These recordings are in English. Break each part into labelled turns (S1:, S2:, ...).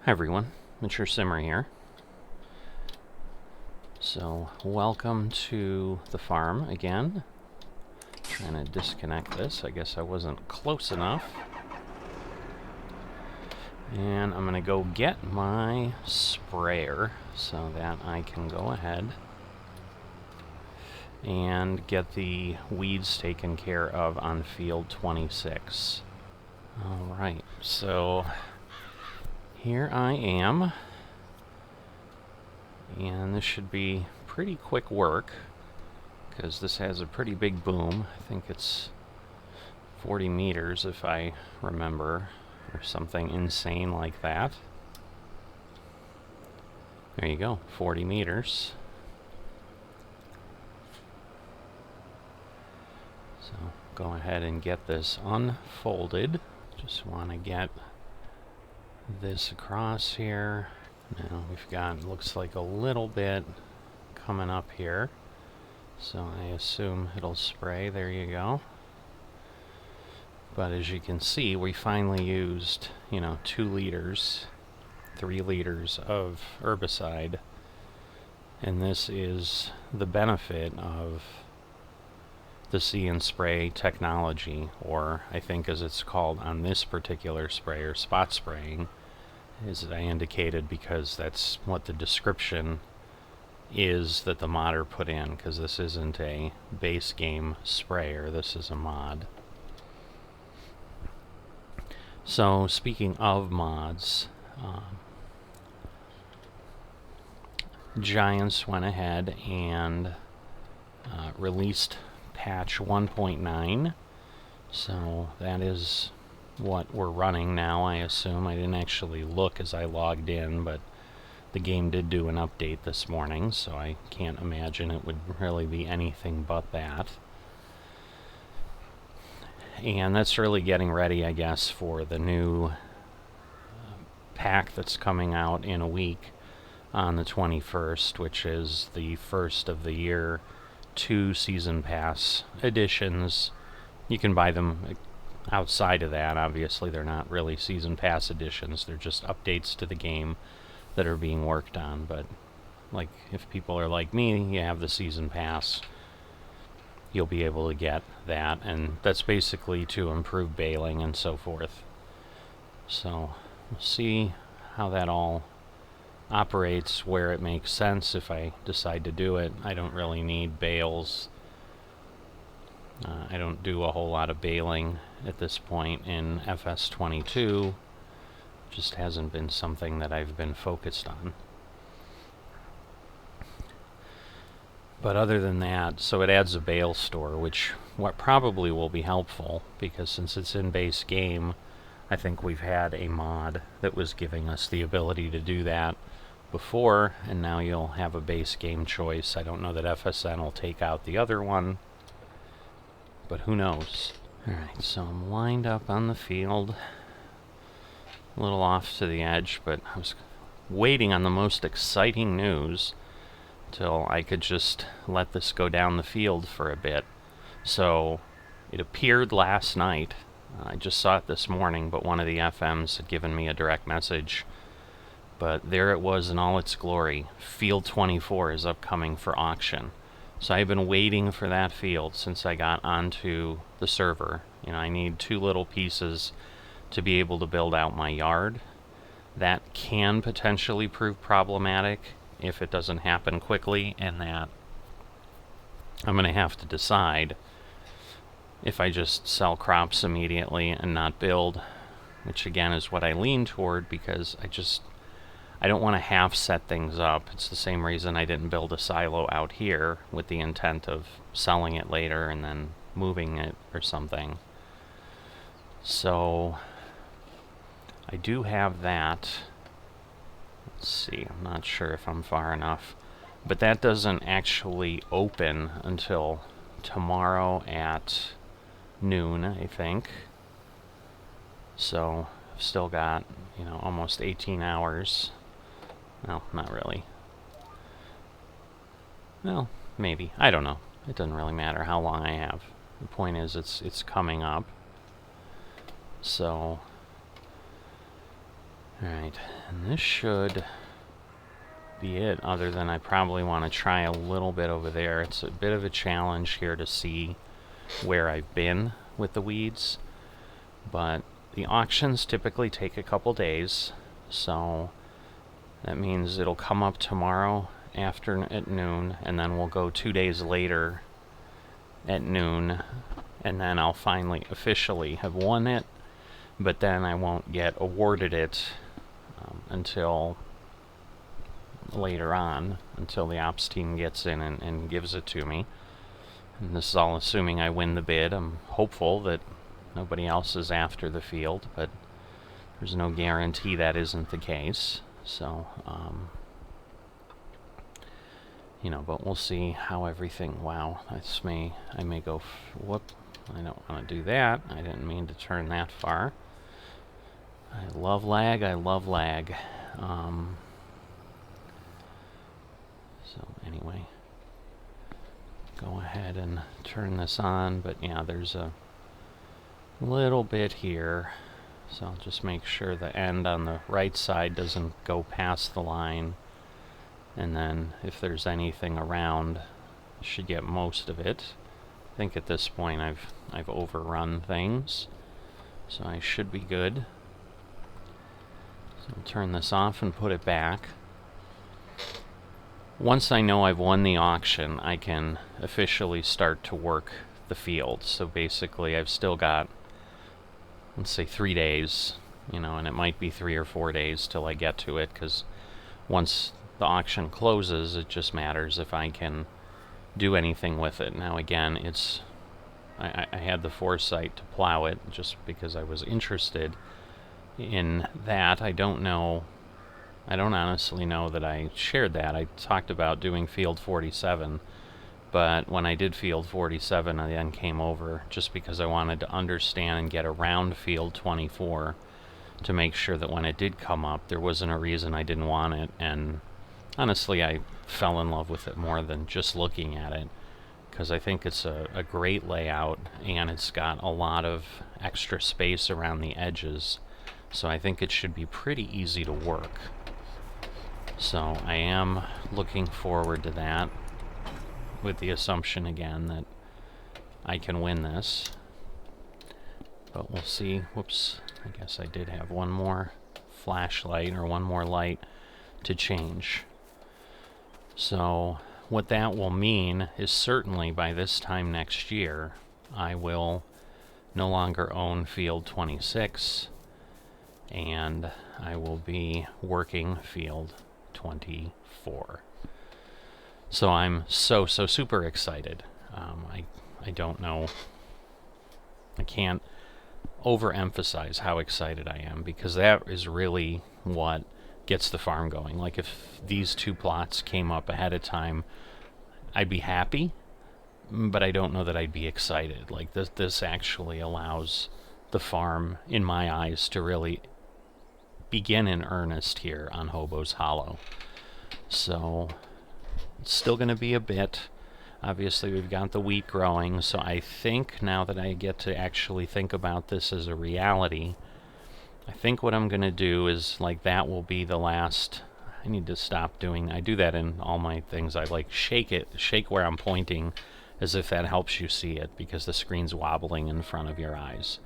S1: Hi everyone, Mature Simmer here. So, welcome to the farm again. Trying to disconnect this. I guess I wasn't close enough. And I'm gonna go get my sprayer so that I can go ahead and get the weeds taken care of on field 26. Alright, so here I am. And this should be pretty quick work, because this has a pretty big boom. I think it's 40 meters if I remember, or something insane like that. There you go, 40 meters. So go ahead and get this unfolded. Just want to get this across here. Now we've got, looks like a little bit coming up here, so I assume it'll spray. There you go. But as you can see, we finally used, 2 liters, 3 liters of herbicide, and this is the benefit of the See and Spray technology, or I think as it's called on this particular sprayer, spot spraying, as I indicated, because that's what the description is that the modder put in, because this isn't a base game sprayer, this is a mod. So speaking of mods, Giants went ahead and released patch 1.9, so that is what we're running now, I assume. I didn't actually look as I logged in, but the game did do an update this morning, so I can't imagine it would really be anything but that. And that's really getting ready, I guess, for the new pack that's coming out in a week on the 21st, which is the first of the year 2 season pass editions. You can buy them outside of that. Obviously they're not really season pass editions, they're just updates to the game that are being worked on. But like, if people are like me, you have the season pass, you'll be able to get that, and that's basically to improve baling and so forth. So we'll see how that all operates, where it makes sense if I decide to do it. I don't really need bales. I don't do a whole lot of baling at this point in FS22. Just hasn't been something that I've been focused on. But other than that, so it adds a bale store, which what probably will be helpful, because since it's in base game, I think we've had a mod that was giving us the ability to do that before, and now you'll have a base game choice. I don't know that FSN will take out the other one, but who knows. Alright, so I'm lined up on the field, a little off to the edge, but I was waiting on the most exciting news till I could just let this go down the field for a bit. So it appeared last night, I just saw it this morning, but one of the FMs had given me a direct message, but there it was in all its glory. Field 24 is upcoming for auction. So I've been waiting for that field since I got onto the server. I need 2 little pieces to be able to build out my yard. That can potentially prove problematic if it doesn't happen quickly, and that I'm going to have to decide if I just sell crops immediately and not build, which again is what I lean toward, because I don't want to half set things up. It's the same reason I didn't build a silo out here, with the intent of selling it later and then moving it or something. So I do have that. Let's see, I'm not sure if I'm far enough, but that doesn't actually open until tomorrow at noon, I think. So I've still got, almost 18 hours. Well, not really. Well, maybe. I don't know. It doesn't really matter how long I have. The point is, it's coming up. So Alright, and this should be it, other than I probably want to try a little bit over there. It's a bit of a challenge here to see where I've been with the weeds, but the auctions typically take a couple days, so that means it'll come up tomorrow after at noon, and then we'll go 2 days later at noon, and then I'll finally officially have won it, but then I won't get awarded it until later on, until the ops team gets in and gives it to me. And this is all assuming I win the bid. I'm hopeful that nobody else is after the field, but there's no guarantee that isn't the case. So, you know, but we'll see how everything... Wow, I may go... Whoop, I don't want to do that. I didn't mean to turn that far. I love lag, I love lag. So anyway, go ahead and turn this on, but yeah, there's a little bit here, so I'll just make sure the end on the right side doesn't go past the line, and then if there's anything around, I should get most of it. I think at this point I've overrun things, so I should be good. So I'll turn this off and put it back. Once I know I've won the auction, I can officially start to work the field. So basically, I've still got, let's say, 3 days, you know, and it might be 3 or 4 days till I get to it, because once the auction closes, it just matters if I can do anything with it. Now, again, I had the foresight to plow it just because I was interested in that. I don't honestly know that I shared that. I talked about doing Field 47, but when I did Field 47, I then came over just because I wanted to understand and get around Field 24 to make sure that when it did come up, there wasn't a reason I didn't want it. And honestly, I fell in love with it more than just looking at it, because I think it's a great layout, and it's got a lot of extra space around the edges, so I think it should be pretty easy to work. So I am looking forward to that, with the assumption again that I can win this. But we'll see. Whoops, I guess I did have one more flashlight, or one more light to change. So what that will mean is certainly by this time next year, I will no longer own Field 26, and I will be working Field 24. So I'm so super excited. I don't know. I can't overemphasize how excited I am, because that is really what gets the farm going. Like, if these 2 plots came up ahead of time, I'd be happy, but I don't know that I'd be excited. Like, this actually allows the farm, in my eyes, to really begin in earnest here on Hobo's Hollow. So it's still going to be a bit. Obviously, we've got the wheat growing, so I think now that I get to actually think about this as a reality, I think what I'm going to do is, like, that will be the last... I need to stop doing... I do that in all my things. I, like, shake where I'm pointing, as if that helps you see it, because the screen's wobbling in front of your eyes.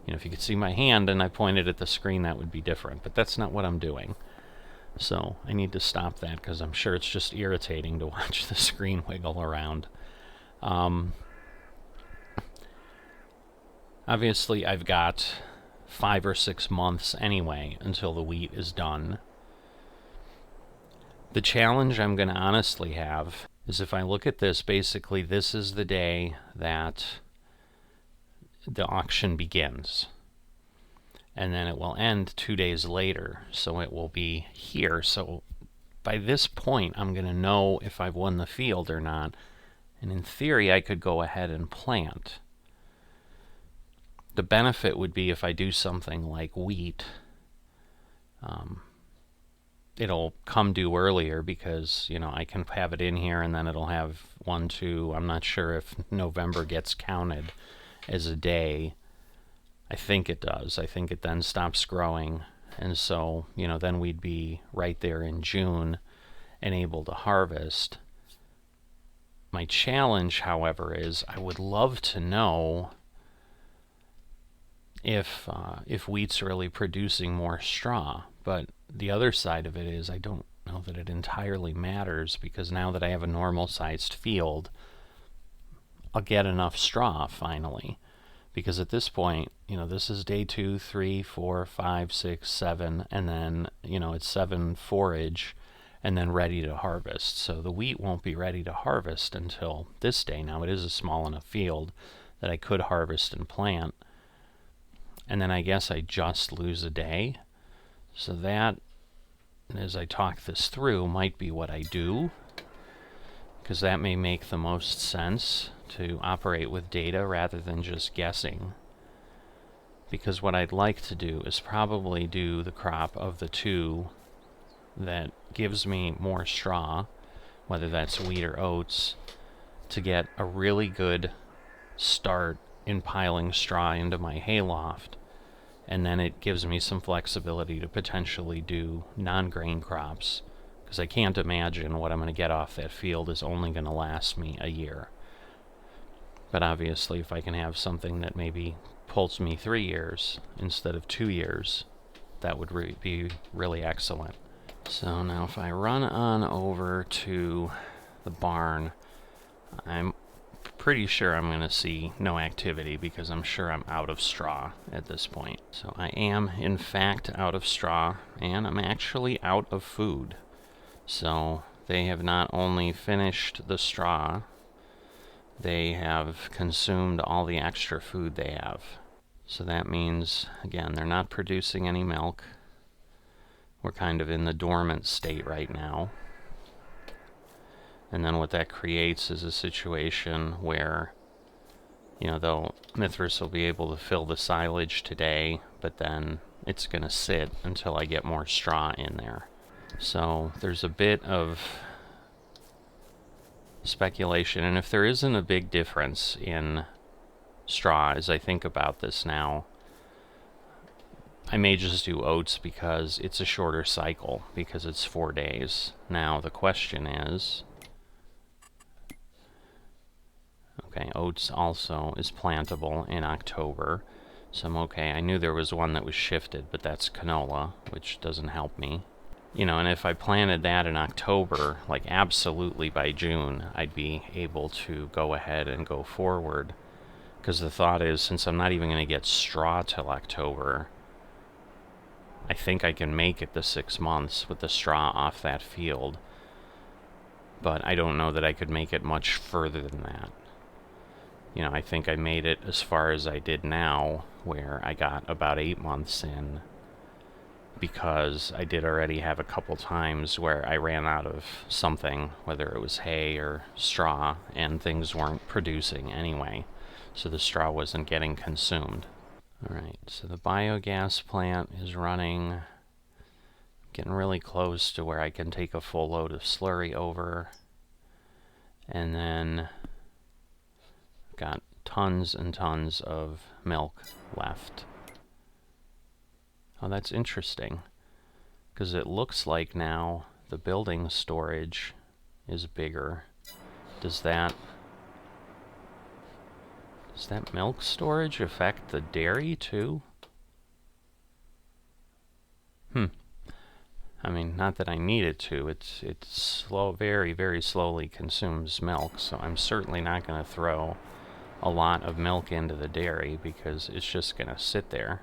S1: You know, if you could see my hand and I pointed at the screen, that would be different, but that's not what I'm doing. So I need to stop that, because I'm sure it's just irritating to watch the screen wiggle around. Obviously, I've got 5 or 6 months anyway until the wheat is done. The challenge I'm going to honestly have is, if I look at this, basically this is the day that the auction begins, and then it will end 2 days later, so it will be here. So by this point, I'm going to know if I've won the field or not, and in theory, I could go ahead and plant. The benefit would be if I do something like wheat, it'll come due earlier, because, you know, I can have it in here, and then it'll have 1, 2, I'm not sure if November gets counted as a day. I think it does. I think it then stops growing, And so, then we'd be right there in June and able to harvest. My challenge, however, is I would love to know if wheat's really producing more straw. But the other side of it is I don't know that it entirely matters, because now that I have a normal-sized field, I'll get enough straw finally. Because at this point, this is day 2, 3, 4, 5, 6, 7, and then, it's 7 forage, and then ready to harvest. So the wheat won't be ready to harvest until this day. Now, it is a small enough field that I could harvest and plant, and then I guess I just lose a day. So that, as I talk this through, might be what I do, because that may make the most sense to operate with data rather than just guessing. Because what I'd like to do is probably do the crop of the two that gives me more straw, whether that's wheat or oats, to get a really good start in piling straw into my hayloft. And then it gives me some flexibility to potentially do non-grain crops, because I can't imagine what I'm going to get off that field is only going to last me a year. But obviously, if I can have something that maybe pulls me 3 years instead of 2 years, that would be really excellent. So now if I run on over to the barn, I'm pretty sure I'm going to see no activity, because I'm sure I'm out of straw at this point. So I am, in fact, out of straw, and I'm actually out of food. So they have not only finished the straw, they have consumed all the extra food they have. So that means, again, they're not producing any milk. We're kind of in the dormant state right now. And then what that creates is a situation where, Mithras will be able to fill the silage today, but then it's going to sit until I get more straw in there. So there's a bit of speculation, and if there isn't a big difference in straw as I think about this now, I may just do oats because it's a shorter cycle, because it's 4 days. Now the question is, okay, oats also is plantable in October, so I'm okay. I knew there was one that was shifted, but that's canola, which doesn't help me. And if I planted that in October, like absolutely by June, I'd be able to go ahead and go forward. Because the thought is, since I'm not even going to get straw till October, I think I can make it the 6 months with the straw off that field. But I don't know that I could make it much further than that. I think I made it as far as I did now, where I got about 8 months in, because I did already have a couple times where I ran out of something, whether it was hay or straw, and things weren't producing anyway, so the straw wasn't getting consumed. Alright, so the biogas plant is running, getting really close to where I can take a full load of slurry over, and then got tons and tons of milk left. Oh, that's interesting, because it looks like now the building storage is bigger. Does that milk storage affect the dairy too? I mean, not that I need it to. It's slow, very, very slowly consumes milk, so I'm certainly not going to throw a lot of milk into the dairy, because it's just going to sit there.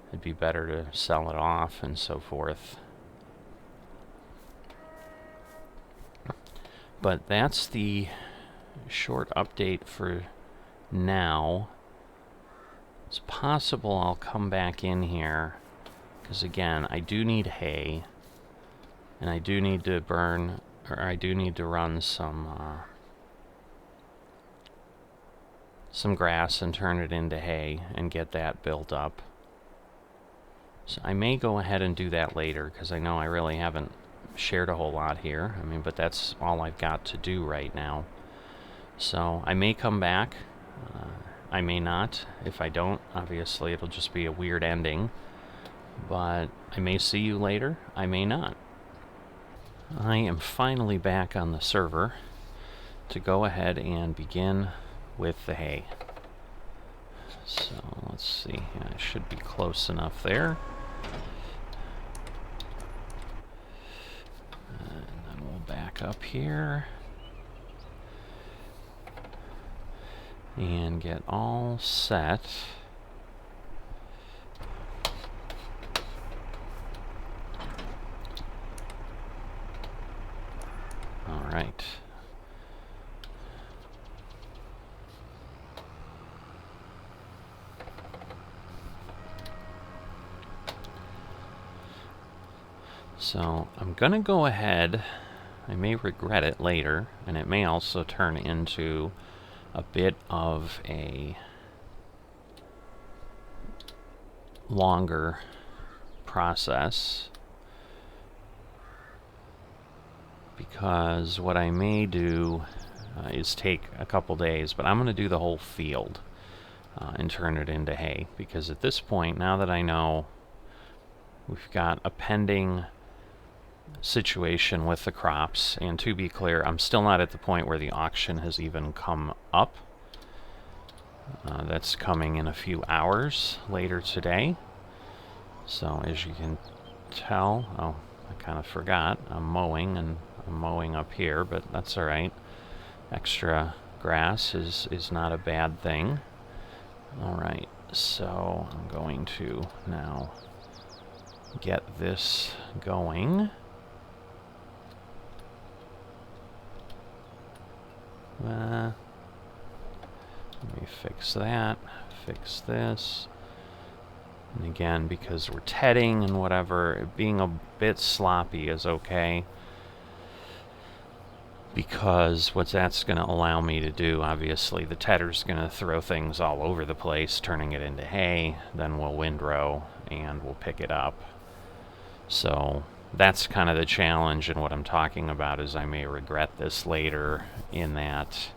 S1: It'd be better to sell it off and so forth. But that's the short update for now. It's possible I'll come back in here, because again, I do need hay, and I do need to run some grass and turn it into hay and get that built up. So I may go ahead and do that later, because I know I really haven't shared a whole lot here. I mean, but that's all I've got to do right now. So I may come back. I may not. If I don't, obviously it'll just be a weird ending. but I may see you later, I may not. I am finally back on the server to go ahead and begin with the hay. So let's see, I should be close enough there. And then we'll back up here and get all set. All right. So I'm gonna go ahead, I may regret it later, and it may also turn into a bit of a longer process, because what I may do is take a couple days, but I'm going to do the whole field and turn it into hay, because at this point, now that I know we've got a pending situation with the crops, and to be clear, I'm still not at the point where the auction has even come up. That's coming in a few hours later today. So as you can tell, oh, I kind of forgot, I'm mowing, and I'm mowing up here, but that's all right. Extra grass is not a bad thing. All right, so I'm going to now get this going. Let me fix that, fix this. And again, because we're tedding and whatever, being a bit sloppy is okay. Because what that's going to allow me to do, obviously, the tedder's going to throw things all over the place, turning it into hay. Then we'll windrow and we'll pick it up. So that's kind of the challenge, and what I'm talking about is I may regret this later, in that,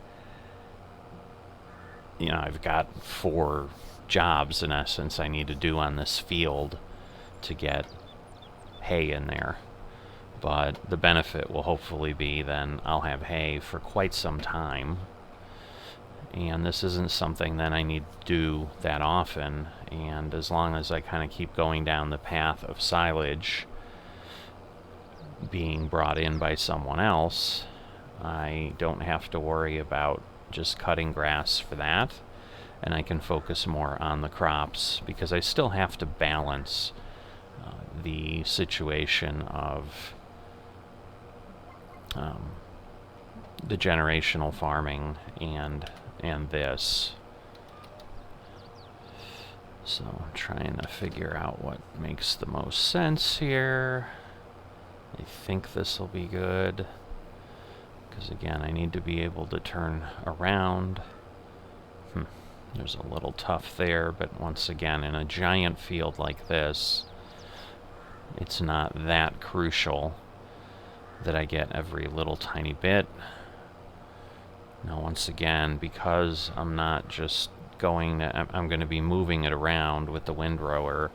S1: you know, I've got 4 jobs in essence I need to do on this field to get hay in there. But the benefit will hopefully be then I'll have hay for quite some time, and this isn't something that I need to do that often, and as long as I kind of keep going down the path of silage being brought in by someone else, I don't have to worry about just cutting grass for that, and I can focus more on the crops, because I still have to balance the situation of the generational farming and this. So I'm trying to figure out what makes the most sense here. I think this will be good, because again, I need to be able to turn around. There's a little tough there, but once again, in a giant field like this, it's not that crucial that I get every little tiny bit. Now, once again, because I'm not just going to, I'm going to be moving it around with the windrower,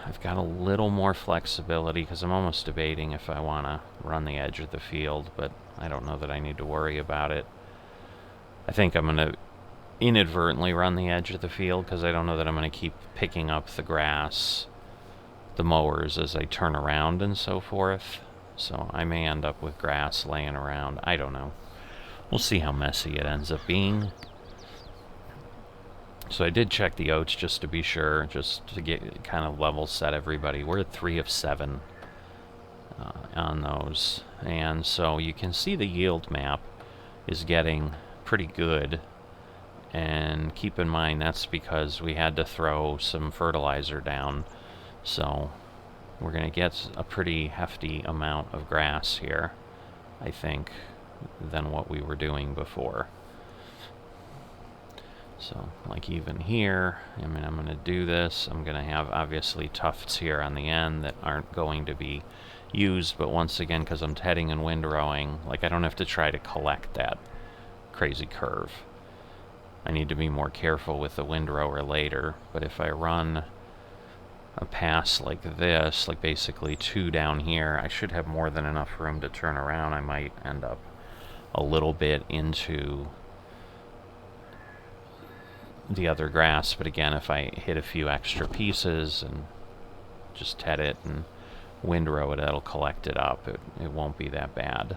S1: I've got a little more flexibility, because I'm almost debating if I want to run the edge of the field, but I don't know that I need to worry about it. I think I'm going to inadvertently run the edge of the field, because I don't know that I'm going to keep picking up the grass, the mowers, as I turn around and so forth. So I may end up with grass laying around. I don't know. We'll see how messy it ends up being. So I did check the oats just to be sure, just to get kind of level set everybody. We're at 3 of 7 on those. And so you can see the yield map is getting pretty good. And keep in mind, that's because we had to throw some fertilizer down. So we're going to get a pretty hefty amount of grass here, I think, than what we were doing before. So, like even here, I mean, I'm going to do this. I'm going to have, obviously, tufts here on the end that aren't going to be used. But once again, because I'm tedding and windrowing, like, I don't have to try to collect that crazy curve. I need to be more careful with the windrower later. But if I run a pass like this, like basically 2 down here, I should have more than enough room to turn around. I might end up a little bit into the other grass, but again, if I hit a few extra pieces and just head it and windrow it, it'll collect it up. It won't be that bad.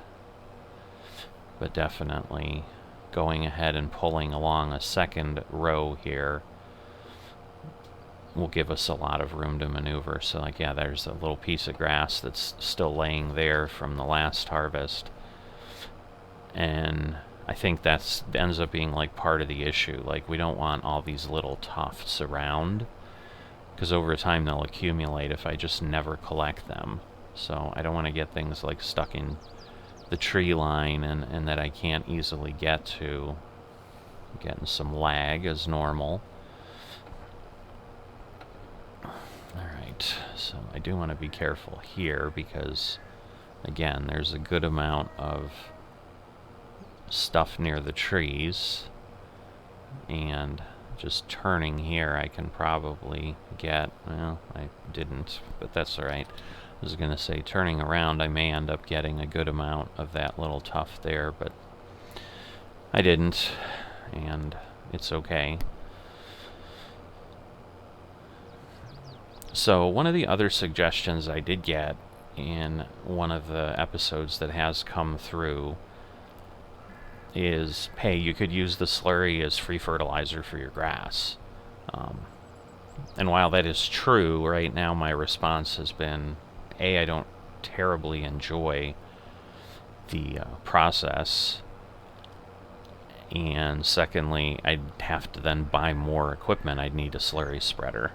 S1: But definitely going ahead and pulling along a second row here will give us a lot of room to maneuver. So like, yeah, there's a little piece of grass that's still laying there from the last harvest. And I think that ends up being like part of the issue. Like, we don't want all these little tufts around, because over time they'll accumulate if I just never collect them. So I don't want to get things like stuck in the tree line and that I can't easily get to. Getting some lag as normal. Alright, so I do want to be careful here because, again, there's a good amount of stuff near the trees, and just turning here I can probably get, well, I didn't, but that's alright. I was gonna say, turning around I may end up getting a good amount of that little tuft there, but I didn't, and it's okay. So one of the other suggestions I did get in one of the episodes that has come through is, hey, you could use the slurry as free fertilizer for your grass. And while that is true, right now my response has been, A, I don't terribly enjoy the process, and secondly, I'd have to then buy more equipment. I'd need a slurry spreader.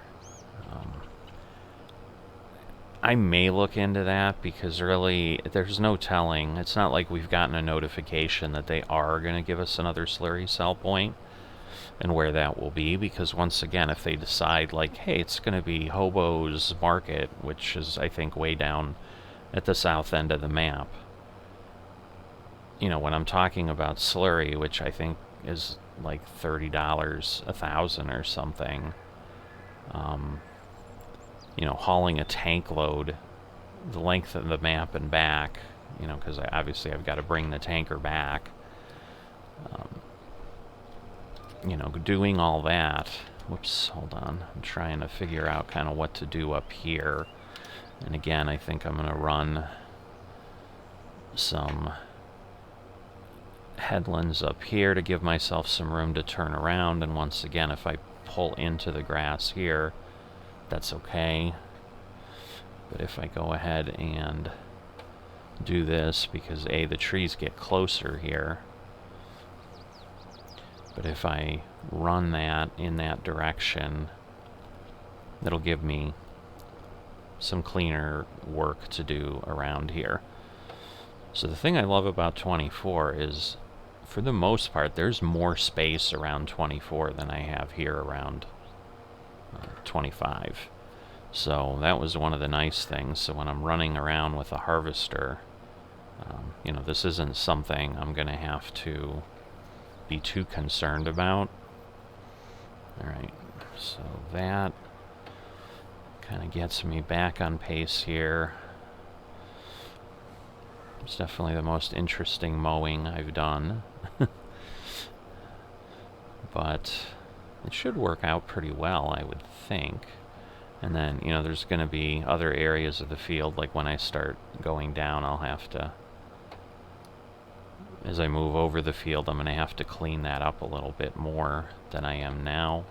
S1: I may look into that, because really there's no telling. It's not like we've gotten a notification that they are going to give us another slurry sell point and where that will be, because once again, if they decide like, hey, it's going to be Hobo's Market, which is I think way down at the south end of the map, you know, when I'm talking about slurry, which I think is like $30 a thousand or something, you know, hauling a tank load the length of the map and back, you know, because obviously I've got to bring the tanker back, you know, doing all that. Whoops, hold on. I'm trying to figure out kind of what to do up here. And again, I think I'm going to run some headlands up here to give myself some room to turn around. And once again, if I pull into the grass here, that's okay. But if I go ahead and do this, because A, the trees get closer here, but if I run that in that direction, that'll give me some cleaner work to do around here. So the thing I love about 24 is, for the most part, there's more space around 24 than I have here around 25. So that was one of the nice things. So when I'm running around with a harvester, you know, this isn't something I'm going to have to be too concerned about. Alright, so that kind of gets me back on pace here. It's definitely the most interesting mowing I've done. But it should work out pretty well, I would think. And then, you know, there's going to be other areas of the field, like when I start going down, I'll have to, as I move over the field, I'm going to have to clean that up a little bit more than I am now.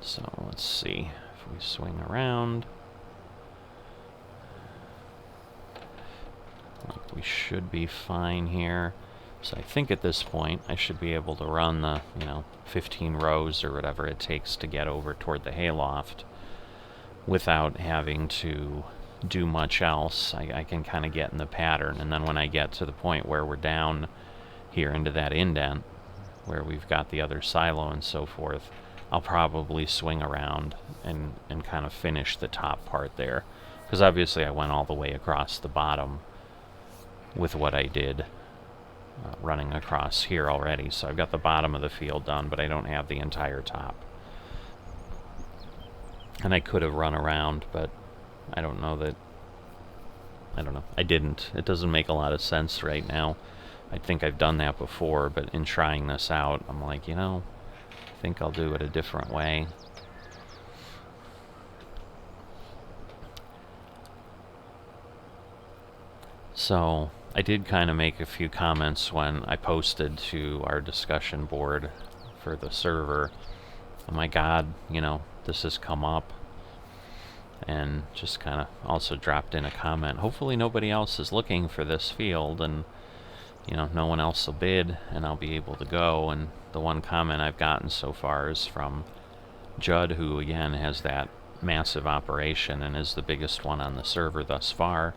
S1: So let's see if we swing around. We should be fine here. So I think at this point I should be able to run the, you know, 15 rows or whatever it takes to get over toward the hayloft without having to do much else. I can kind of get in the pattern, and then when I get to the point where we're down here into that indent where we've got the other silo and so forth, I'll probably swing around and kind of finish the top part there, because obviously I went all the way across the bottom with what I did running across here already. So I've got the bottom of the field done, but I don't have the entire top. And I could have run around, but I don't know that... I don't know. I didn't. It doesn't make a lot of sense right now. I think I've done that before, but in trying this out, I'm like, I think I'll do it a different way. So, I did kind of make a few comments when I posted to our discussion board for the server. Oh my god, this has come up. And just kind of also dropped in a comment. Hopefully nobody else is looking for this field, and no one else will bid, and I'll be able to go. And the one comment I've gotten so far is from Judd, who again has that massive operation and is the biggest one on the server thus far,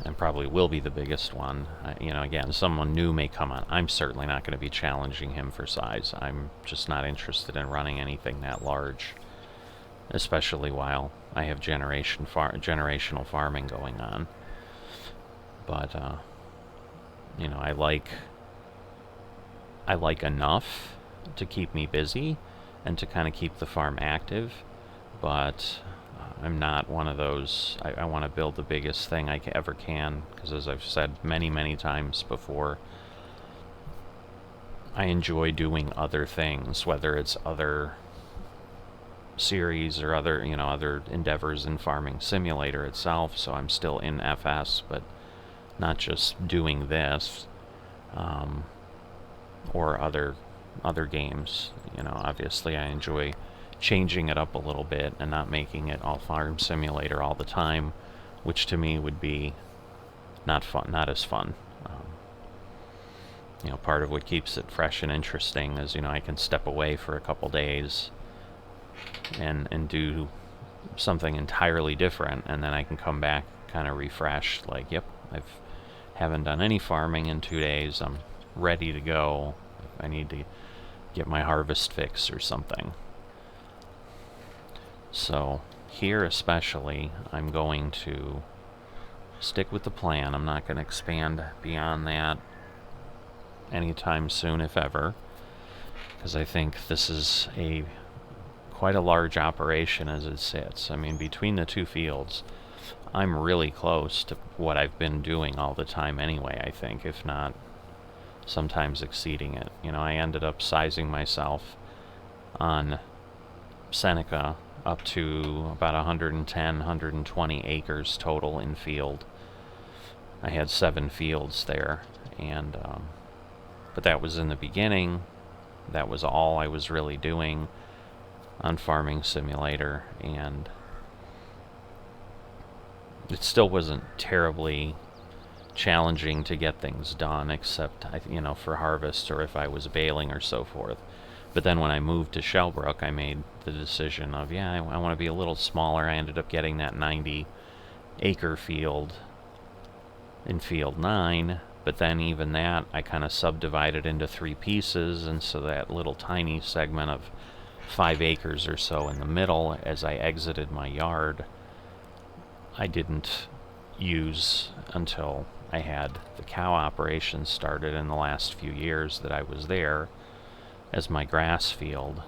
S1: and probably will be the biggest one. Again, someone new may come on. I'm certainly not going to be challenging him for size. I'm just not interested in running anything that large, especially while I have generational farming going on. But I like enough to keep me busy and to kind of keep the farm active, but I'm not one of those. I want to build the biggest thing I ever can, because as I've said many, many times before, I enjoy doing other things, whether it's other series or other endeavors in Farming Simulator itself. So I'm still in FS, but not just doing this, or other games. Obviously I enjoy changing it up a little bit and not making it all Farm Simulator all the time, which to me would be not as fun. Part of what keeps it fresh and interesting is I can step away for a couple days and do something entirely different, and then I can come back kind of refreshed, like, yep, haven't done any farming in 2 days, I'm ready to go. I need to get my harvest fix or something. So here especially, I'm going to stick with the plan. I'm not going to expand beyond that anytime soon, if ever, because I think this is quite a large operation as it sits. I mean, between the two fields, I'm really close to what I've been doing all the time anyway, I think, if not sometimes exceeding it. I ended up sizing myself on Seneca up to about 110, 120 acres total in field. I had 7 fields there, and but that was in the beginning. That was all I was really doing on Farming Simulator, and it still wasn't terribly challenging to get things done, except for harvest or if I was baling or so forth. But then when I moved to Shellbrook, I made the decision of, I want to be a little smaller. I ended up getting that 90-acre field in Field 9, but then even that I kind of subdivided into 3 pieces, and so that little tiny segment of 5 acres or so in the middle, as I exited my yard, I didn't use until I had the cow operation started in the last few years that I was there, as my grass field.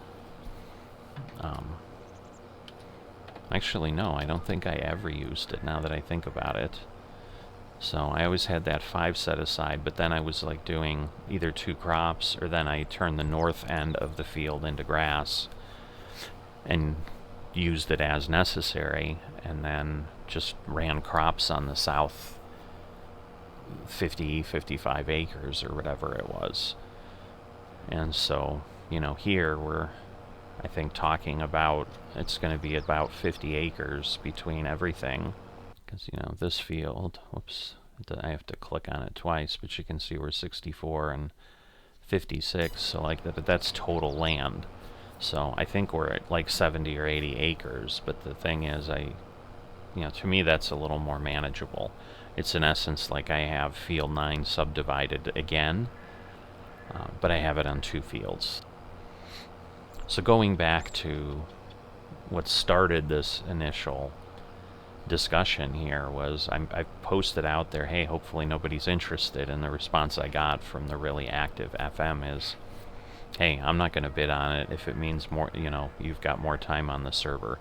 S1: Actually, no, I don't think I ever used it, now that I think about it. So I always had that 5 set aside, but then I was like doing either 2 crops, or then I turned the north end of the field into grass and used it as necessary, and then just ran crops on the south 55 acres or whatever it was. And so, here we're, I think, talking about, it's going to be about 50 acres between everything. Because, this field, whoops, I have to click on it twice, but you can see we're 64 and 56, so like that, but that's total land. So I think we're at like 70 or 80 acres, but the thing is, to me that's a little more manageable. It's in essence like I have Field 9 subdivided again, but I have it on 2 fields. So going back to what started this initial discussion here was, I posted out there, hey, hopefully nobody's interested, and the response I got from the really active FM is, hey, I'm not going to bid on it if it means more, you've got more time on the server.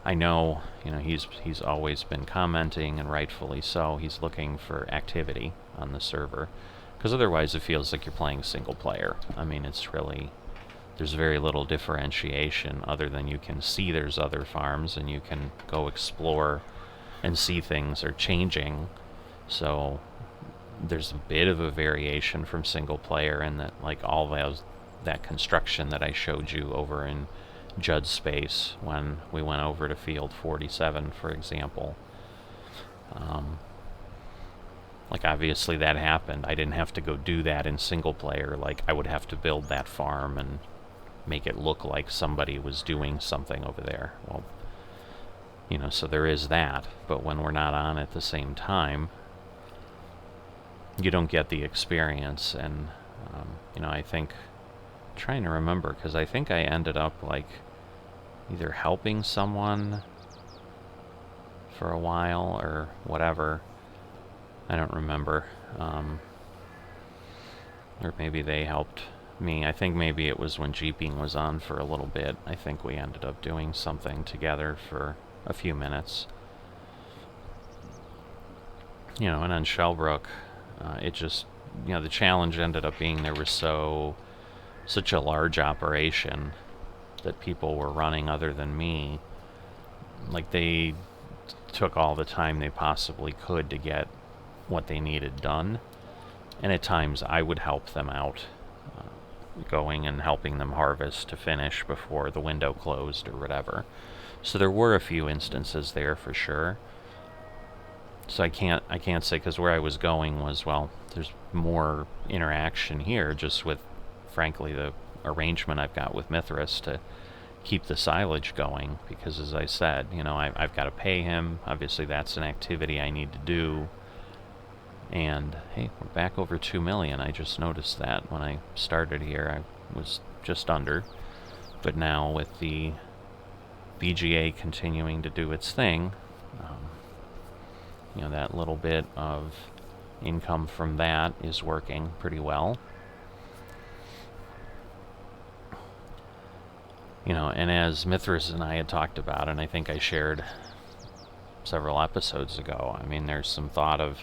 S1: I know, he's always been commenting, and rightfully so. He's looking for activity on the server, because otherwise it feels like you're playing single player. I mean, there's very little differentiation other than you can see there's other farms and you can go explore and see things are changing. So there's a bit of a variation from single player, and that, like, all that construction that I showed you over in Judd's space when we went over to field 47, for example. Like, obviously that happened. I didn't have to go do that in single player. Like, I would have to build that farm and make it look like somebody was doing something over there. Well, so there is that. But when we're not on at the same time, you don't get the experience. And, I think, trying to remember, because I think I ended up, like, either helping someone for a while or whatever. I don't remember. Or maybe they helped me. I think maybe it was when Jeeping was on for a little bit. I think we ended up doing something together for a few minutes. And on Shellbrook, it just, the challenge ended up being there was such a large operation that people were running other than me. Like, they took all the time they possibly could to get what they needed done, and at times I would help them out, going and helping them harvest to finish before the window closed or whatever. So there were a few instances there for sure. So I can't say, because where I was going was, well, there's more interaction here just with, frankly, the arrangement I've got with Mithras to keep the silage going, because, as I said, I've got to pay him. Obviously that's an activity I need to do. And hey, we're back over 2 million. I just noticed that when I started here I was just under, but now with the BGA continuing to do its thing, that little bit of income from that is working pretty well. And as Mithras and I had talked about, and I think I shared several episodes ago, I mean, there's some thought of,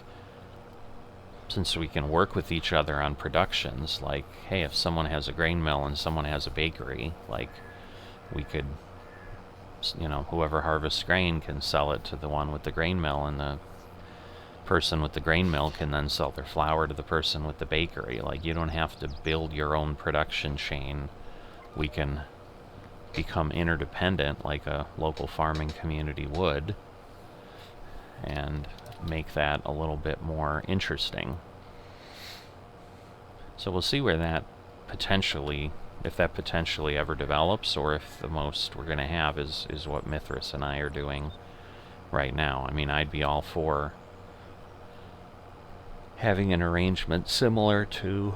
S1: since we can work with each other on productions, like, hey, if someone has a grain mill and someone has a bakery, like, we could, whoever harvests grain can sell it to the one with the grain mill, and the person with the grain mill can then sell their flour to the person with the bakery. Like, you don't have to build your own production chain. We can become interdependent like a local farming community would, and make that a little bit more interesting. So we'll see where that potentially, if that potentially ever develops, or if the most we're going to have is what Mithras and I are doing right now. I mean, I'd be all for having an arrangement similar to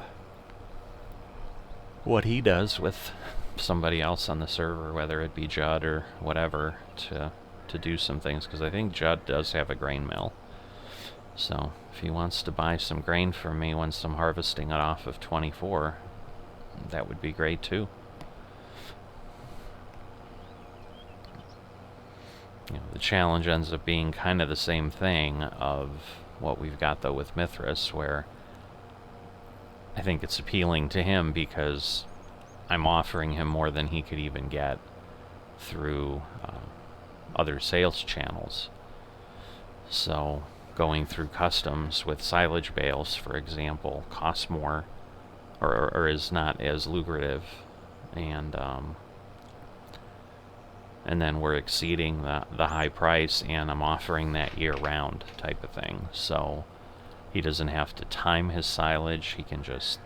S1: what he does with somebody else on the server, whether it be Judd or whatever, to do some things, because I think Judd does have a grain mill. So if he wants to buy some grain from me once I'm harvesting it off of 24, that would be great too. The challenge ends up being kind of the same thing of what we've got though with Mithras, where I think it's appealing to him because I'm offering him more than he could even get through other sales channels. So going through customs with silage bales, for example, costs more, or is not as lucrative, and then we're exceeding the high price, and I'm offering that year-round type of thing. So he doesn't have to time his silage. He can just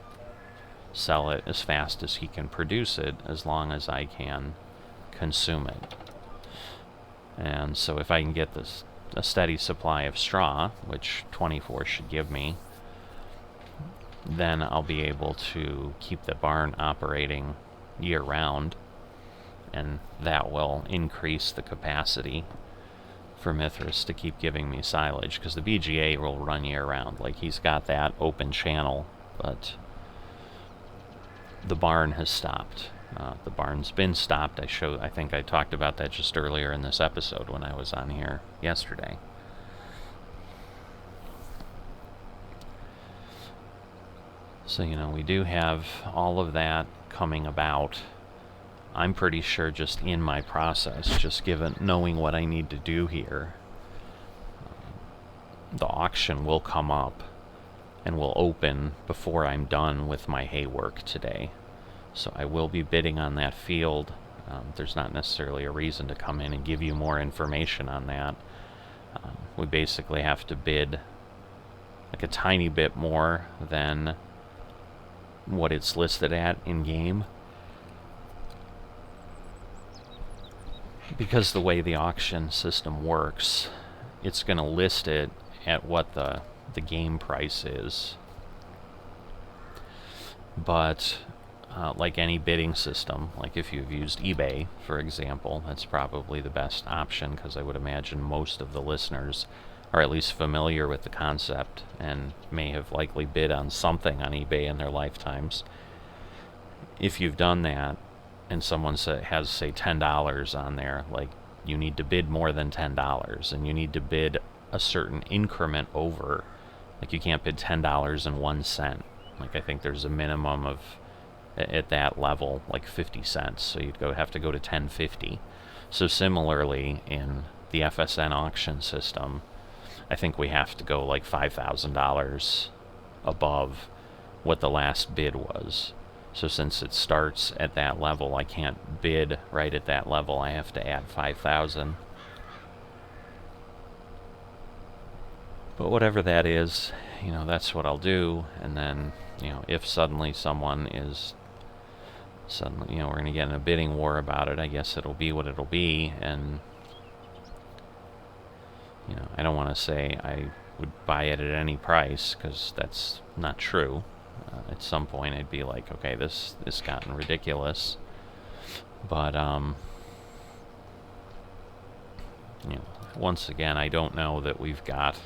S1: sell it as fast as he can produce it, as long as I can consume it. And so if I can get a steady supply of straw, which 24 should give me, then I'll be able to keep the barn operating year-round, and that will increase the capacity for Mithras to keep giving me silage, because the BGA will run year-round. Like, he's got that open channel, but the barn has stopped. The barn's been stopped. I think I talked about that just earlier in this episode when I was on here yesterday. So, we do have all of that coming about. I'm pretty sure just in my process, just knowing what I need to do here, the auction will come up and will open before I'm done with my hay work today. So I will be bidding on that field. There's not necessarily a reason to come in and give you more information on that. We basically have to bid like a tiny bit more than what it's listed at in game, because the way the auction system works, it's going to list it at what the game price is. But like any bidding system, like if you've used eBay, for example, that's probably the best option, because I would imagine most of the listeners are at least familiar with the concept and may have likely bid on something on eBay in their lifetimes. If you've done that and someone has, say, $10 on there, like, you need to bid more than $10, and you need to bid a certain increment over. Like, you can't bid $10.01. Like, I think there's a minimum of, at that level, like 50 cents. So you'd have to go to 10.50. So similarly, in the FSN auction system, I think we have to go like $5,000 above what the last bid was. So since it starts at that level, I can't bid right at that level. I have to add 5,000. But whatever that is, that's what I'll do. And then, if suddenly someone is we're going to get in a bidding war about it, I guess it'll be what it'll be. And, I don't want to say I would buy it at any price, because that's not true. At some point I'd be like, okay, this has gotten ridiculous. But, once again, I don't know that we've got,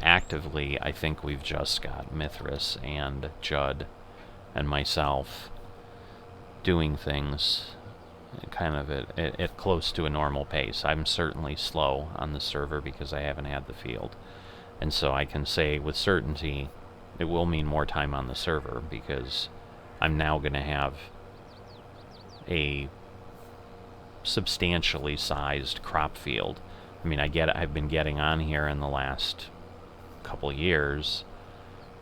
S1: actively, I think we've just got Mithras and Judd and myself doing things kind of at close to a normal pace. I'm certainly slow on the server because I haven't had the field. And so I can say with certainty it will mean more time on the server, because I'm now going to have a substantially sized crop field. I mean, I've been getting on here in the last couple years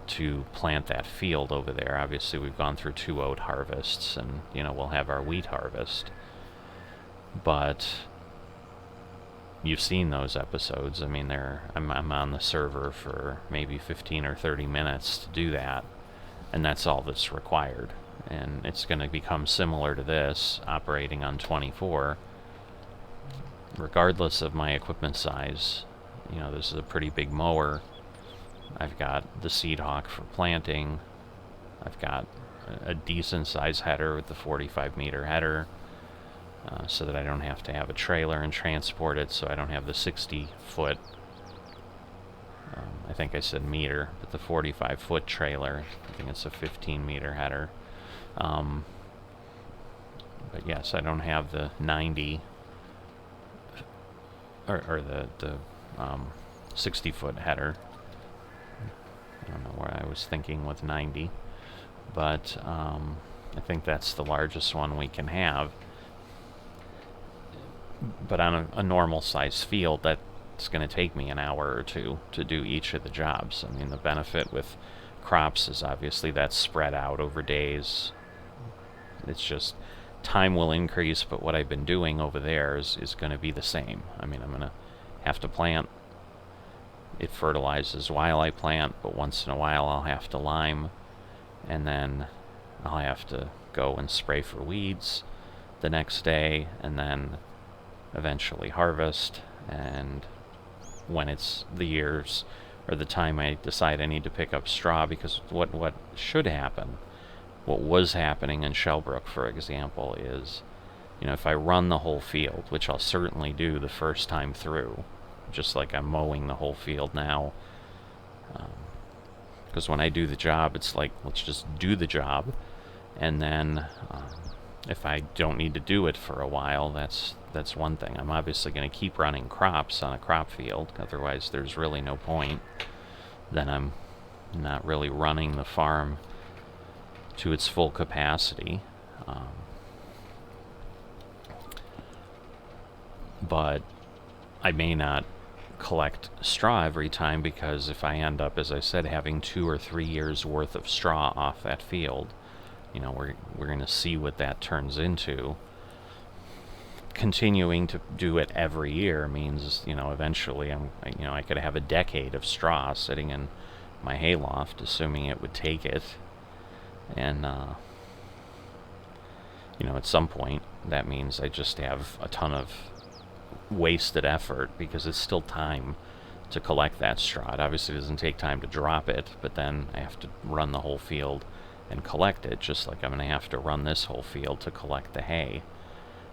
S1: to plant that field over there. Obviously, we've gone through 2 oat harvests, and we'll have our wheat harvest. But you've seen those episodes. I mean, I'm on the server for maybe 15 or 30 minutes to do that, and that's all that's required. And it's going to become similar to this, operating on 24, regardless of my equipment size. This is a pretty big mower. I've got the seed hawk for planting. I've got a decent size header with the 45-meter header, so that I don't have to have a trailer and transport it, so I don't have the 60-foot, I think I said meter, but the 45-foot trailer. I think it's a 15-meter header. But yes, I don't have the 90, or the 60-foot header. I don't know where I was thinking with 90, but I think that's the largest one we can have. But on a normal size field, that's going to take me an hour or two to do each of the jobs. I mean, the benefit with crops is obviously that's spread out over days. It's just time will increase, but what I've been doing over there is going to be the same. I mean, I'm going to have to plant. It fertilizes while I plant, but once in a while I'll have to lime, and then I'll have to go and spray for weeds the next day, and then eventually harvest. And when it's the years or the time I decide I need to pick up straw, because what should happen, what was happening in Shellbrook, for example, is, if I run the whole field, which I'll certainly do the first time through, just like I'm mowing the whole field now, Because when I do the job, it's like, let's just do the job. And then if I don't need to do it for a while, that's one thing. I'm obviously going to keep running crops on a crop field. Otherwise, there's really no point. Then I'm not really running the farm to its full capacity. But I may not collect straw every time, because if I end up, as I said, having 2 or 3 years worth of straw off that field, we're going to see what that turns into. Continuing to do it every year means, eventually I could have a decade of straw sitting in my hayloft, assuming it would take it. And, at some point, that means I just have a ton of wasted effort, because it's still time to collect that straw. It obviously doesn't take time to drop it, but then I have to run the whole field and collect it, just like I'm going to have to run this whole field to collect the hay.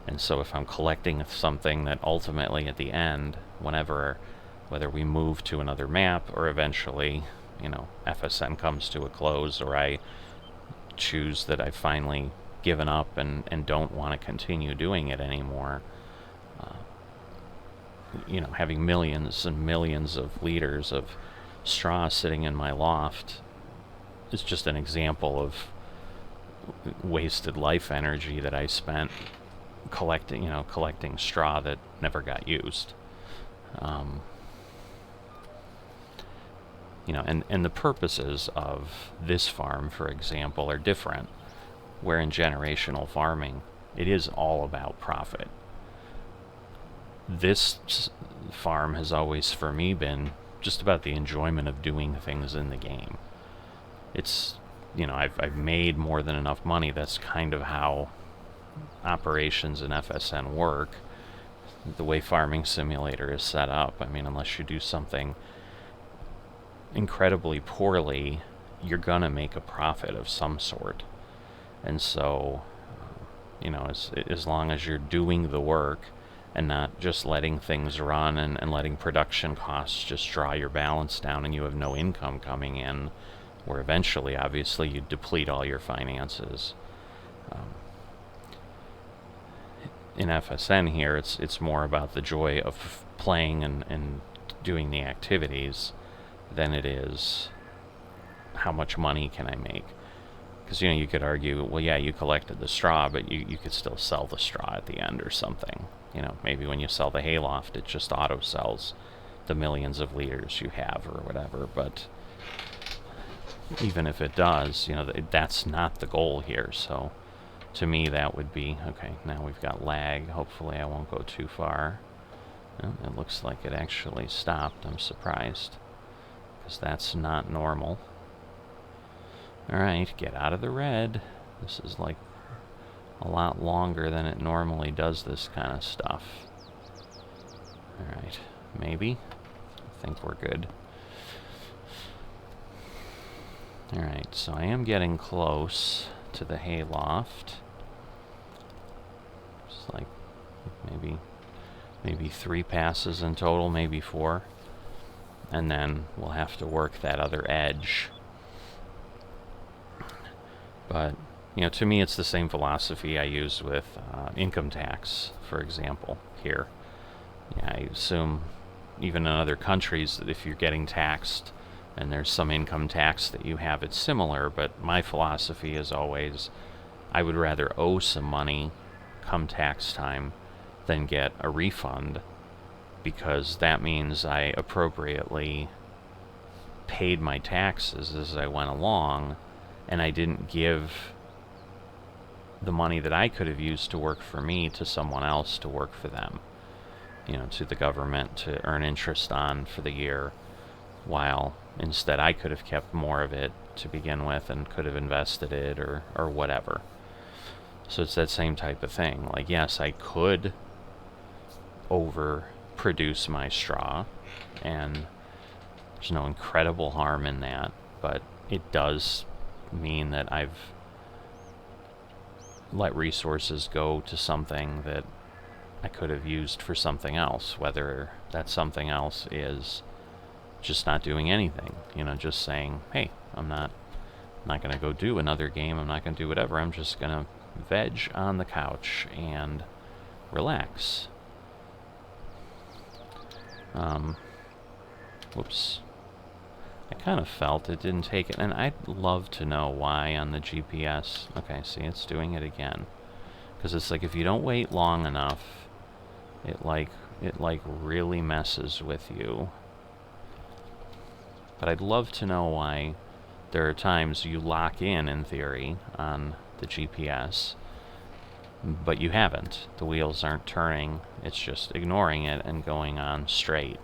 S1: And so if I'm collecting something that ultimately at the end, whether we move to another map, or eventually, FSN comes to a close, or I choose that I've finally given up and don't want to continue doing it anymore, having millions and millions of liters of straw sitting in my loft is just an example of wasted life energy that I spent collecting straw that never got used. And the purposes of this farm, for example, are different. Where in generational farming, it is all about profit. This farm has always, for me, been just about the enjoyment of doing things in the game. It's, I've made more than enough money. That's kind of how operations in FSN work. The way Farming Simulator is set up, unless you do something incredibly poorly, you're gonna make a profit of some sort. And so, as long as you're doing the work and not just letting things run and letting production costs just draw your balance down and you have no income coming in, where eventually, obviously, you deplete all your finances. In FSN here, it's more about the joy of playing and doing the activities than it is how much money can I make. Because, you could argue, well, yeah, you collected the straw, but you could still sell the straw at the end or something. Maybe when you sell the hayloft, it just auto-sells the millions of liters you have or whatever. But even if it does, that's not the goal here. So to me, that would be, okay, now we've got lag. Hopefully I won't go too far. Well, it looks like it actually stopped. I'm surprised, because that's not normal. Alright, get out of the red. This is like a lot longer than it normally does this kind of stuff. Alright, maybe. I think we're good. Alright, so I am getting close to the hayloft. Just like maybe 3 passes in total, maybe 4. And then we'll have to work that other edge. But, to me, it's the same philosophy I use with income tax, for example, here. Yeah, I assume even in other countries that if you're getting taxed and there's some income tax that you have, it's similar, but my philosophy is always, I would rather owe some money come tax time than get a refund, because that means I appropriately paid my taxes as I went along, and I didn't give the money that I could have used to work for me to someone else to work for them, to the government to earn interest on for the year, while instead I could have kept more of it to begin with and could have invested it or whatever. So it's that same type of thing. Like, yes, I could overproduce my straw, and there's no incredible harm in that, but it does mean that I've let resources go to something that I could have used for something else, whether that something else is just not doing anything, you know, just saying, hey, I'm not going to go do another game, I'm not going to do whatever, I'm just going to veg on the couch and relax. Whoops. I kind of felt it didn't take it, and I'd love to know why on the GPS. Okay, see, it's doing it again. Because it's like if you don't wait long enough, it really messes with you. But I'd love to know why there are times you lock in theory, on the GPS, but you haven't. The wheels aren't turning, it's just ignoring it and going on straight.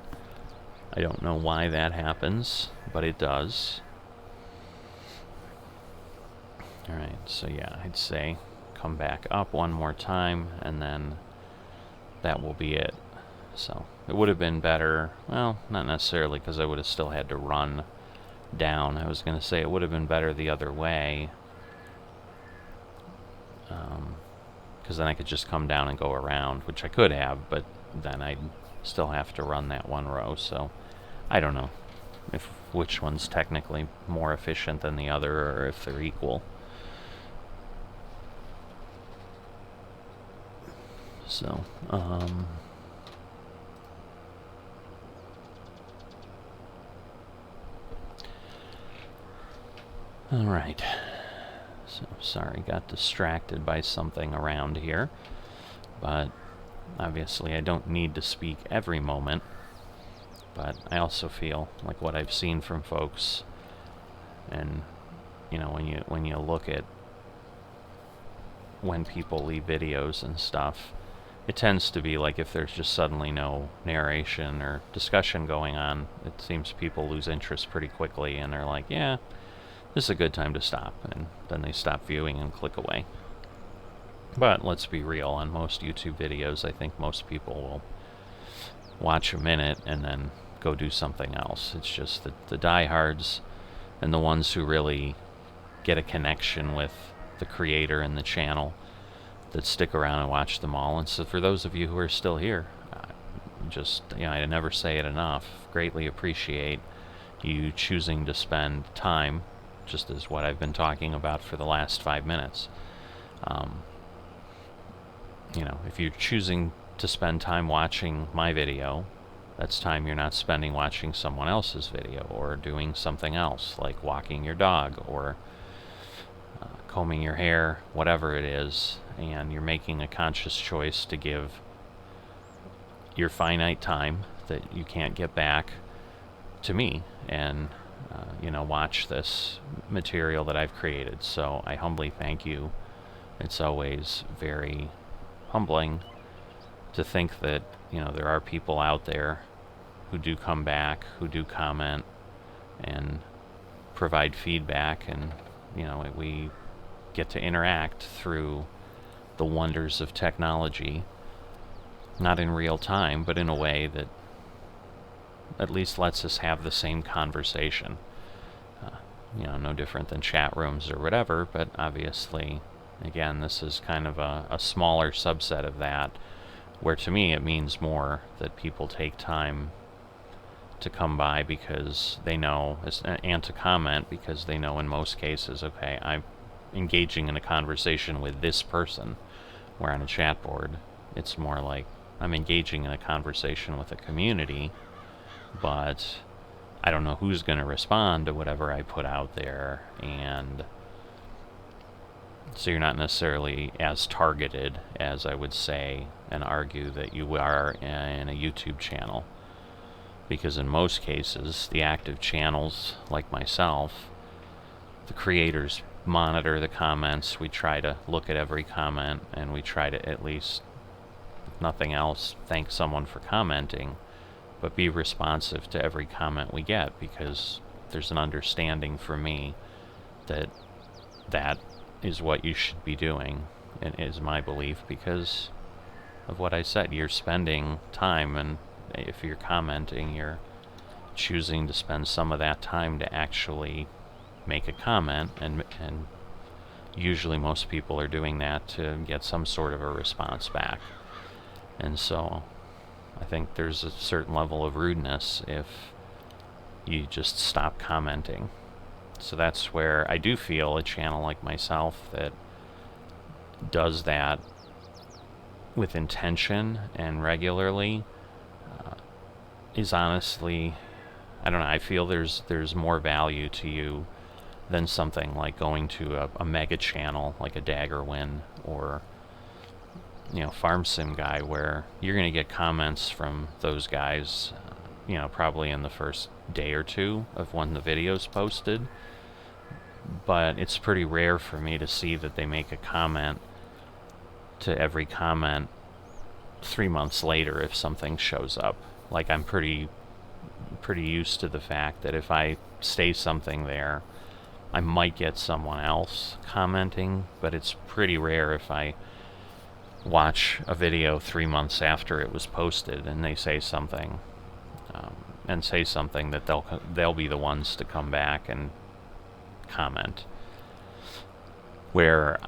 S1: I don't know why that happens, but it does. Alright, so yeah, I'd say come back up one more time, and then that will be it. So it would have been better, well, not necessarily, because I would have still had to run down. I was going to say it would have been better the other way, because then I could just come down and go around, which I could have, but then I'd still have to run that one row. So I don't know which one's technically more efficient than the other, or if they're equal. So, alright. So, sorry, got distracted by something around here. But, obviously I don't need to speak every moment. But I also feel like what I've seen from folks, and, you know, when you look at when people leave videos and stuff, it tends to be like if there's just suddenly no narration or discussion going on, it seems people lose interest pretty quickly, and they're like, yeah, this is a good time to stop, and then they stop viewing and click away. But let's be real, on most YouTube videos, I think most people will watch a minute and then go do something else. It's just that the diehards and the ones who really get a connection with the creator and the channel that stick around and watch them all. And so for those of you who are still here, just, you know, I never say it enough, greatly appreciate you choosing to spend time, just as what I've been talking about for the last 5 minutes. You know, if you're choosing to spend time watching my video, that's time you're not spending watching someone else's video, or doing something else, like walking your dog, or combing your hair, whatever it is, and you're making a conscious choice to give your finite time that you can't get back to me, and you know, watch this material that I've created. So I humbly thank you. It's always very humbling to think that, you know, there are people out there who do come back, who do comment and provide feedback, and, you know, we get to interact through the wonders of technology, not in real time, but in a way that at least lets us have the same conversation. You know, no different than chat rooms or whatever, but obviously, again, this is kind of a smaller subset of that, where to me it means more that people take time to come by because they know, and to comment because they know in most cases, okay, I'm engaging in a conversation with this person, where on a chat board, it's more like I'm engaging in a conversation with a community, but I don't know who's going to respond to whatever I put out there, and so you're not necessarily as targeted as I would say and argue that you are in a YouTube channel. Because in most cases, the active channels, like myself, the creators monitor the comments. We try to look at every comment, and we try to, at least, if nothing else, thank someone for commenting, but be responsive to every comment we get, because there's an understanding for me that that is what you should be doing, and is my belief, because of what I said. You're spending time, and if you're commenting, you're choosing to spend some of that time to actually make a comment, and usually most people are doing that to get some sort of a response back. And so I think there's a certain level of rudeness if you just stop commenting. So that's where I do feel a channel like myself that does that with intention and regularly is honestly, I don't know, I feel there's more value to you than something like going to a mega channel like a Daggerwin or Farm Sim Guy, where you're going to get comments from those guys probably in the first day or two of when the video's posted, but it's pretty rare for me to see that they make a comment to every comment 3 months later if something shows up. Like, I'm pretty used to the fact that if I say something there, I might get someone else commenting, but it's pretty rare if I watch a video 3 months after it was posted and they say something, that they'll be the ones to come back and comment. Where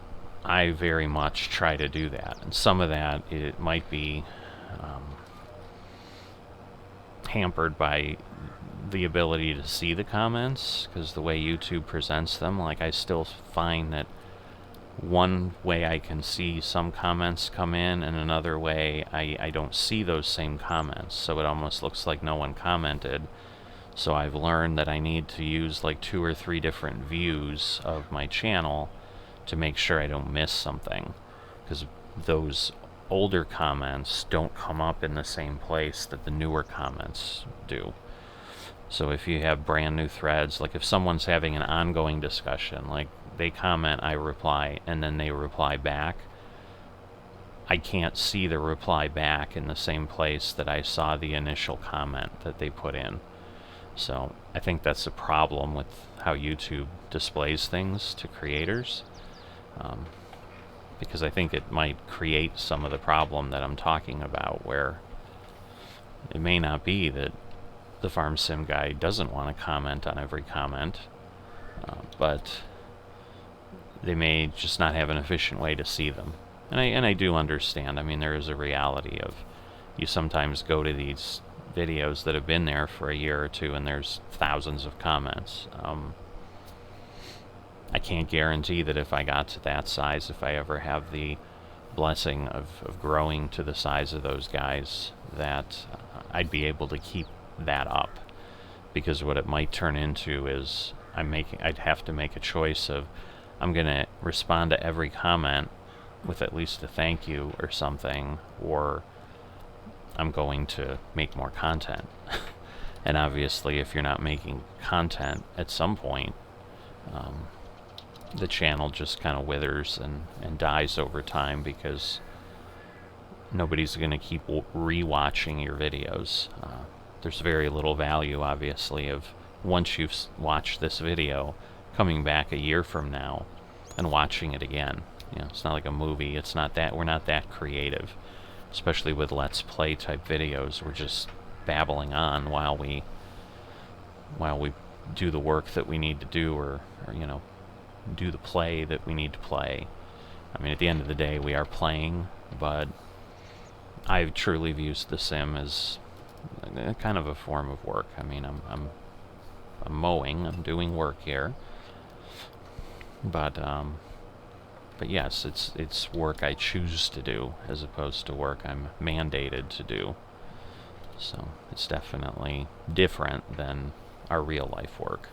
S1: I very much try to do that, and some of that it might be hampered by the ability to see the comments, because the way YouTube presents them, like, I still find that one way I can see some comments come in, and another way I don't see those same comments, so it almost looks like no one commented. So I've learned that I need to use like 2 or 3 different views of my channel to make sure I don't miss something, because those older comments don't come up in the same place that the newer comments do. So if you have brand new threads, like if someone's having an ongoing discussion, like they comment, I reply, and then they reply back, I can't see the reply back in the same place that I saw the initial comment that they put in. So I think that's a problem with how YouTube displays things to creators, because I think it might create some of the problem that I'm talking about, where it may not be that the Farm Sim Guy doesn't want to comment on every comment, but they may just not have an efficient way to see them. And I do understand. I mean, there is a reality of, you sometimes go to these videos that have been there for a year or two and there's thousands of comments. I can't guarantee that if I got to that size, if I ever have the blessing of growing to the size of those guys, that I'd be able to keep that up. Because what it might turn into is I'd have to make a choice of, I'm going to respond to every comment with at least a thank you or something, or I'm going to make more content. And obviously, if you're not making content at some point, the channel just kind of withers and dies over time, because nobody's going to keep re-watching your videos. There's very little value, obviously, of once you've watched this video, coming back a year from now and watching it again. It's not like a movie. It's not that. We're not that creative, especially with Let's Play type videos. We're just babbling on while we do the work that we need to do, or do the play that we need to play. I mean, at the end of the day, we are playing, but I truly view The Sim as a kind of a form of work. I mean, I'm mowing, I'm doing work here, but yes, it's work I choose to do as opposed to work I'm mandated to do. So it's definitely different than our real life work.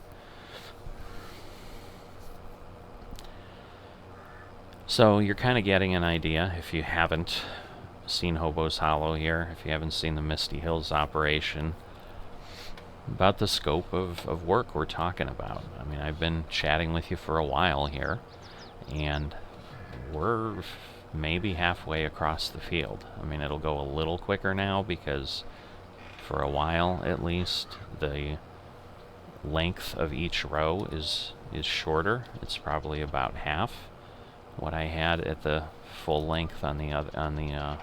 S1: So you're kind of getting an idea, if you haven't seen Hobo's Hollow here, if you haven't seen the Misty Hills operation, about the scope of work we're talking about. I mean, I've been chatting with you for a while here, and we're maybe halfway across the field. I mean, it'll go a little quicker now because for a while at least the length of each row is shorter. It's probably about half what I had at the full length on the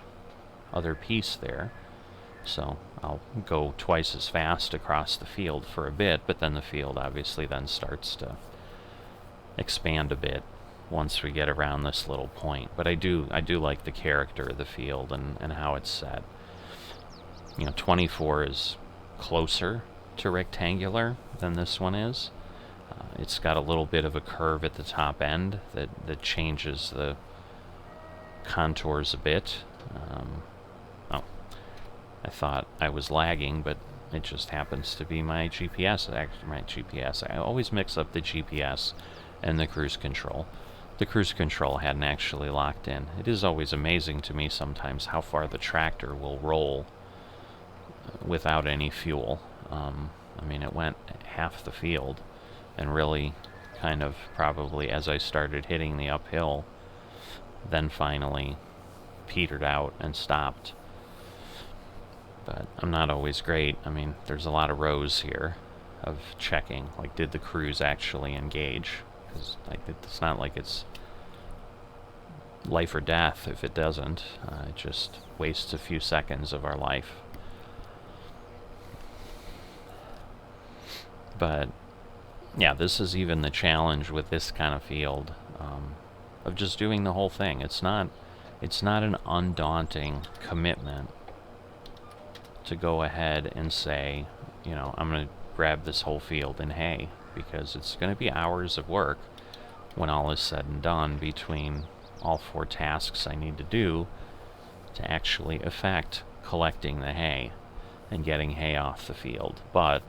S1: other piece there. So I'll go twice as fast across the field for a bit, but then the field obviously then starts to expand a bit once we get around this little point. But I do like the character of the field and how it's set. 24 is closer to rectangular than this one is. It's got a little bit of a curve at the top end that changes the contours a bit. Oh, I thought I was lagging, but it just happens to be my GPS. I always mix up the GPS and the cruise control. The cruise control hadn't actually locked in. It is always amazing to me sometimes how far the tractor will roll without any fuel. I mean, it went half the field, and really kind of probably as I started hitting the uphill, then finally petered out and stopped. But I'm not always great. I mean, there's a lot of rows here of checking, like, did the cruise actually engage? Because it's not like it's life or death if it doesn't. It just wastes a few seconds of our life. But yeah, this is even the challenge with this kind of field, of just doing the whole thing. It's not an undaunting commitment to go ahead and say, you know, I'm going to grab this whole field in hay, because it's going to be hours of work when all is said and done between all 4 tasks I need to do to actually effect collecting the hay and getting hay off the field. But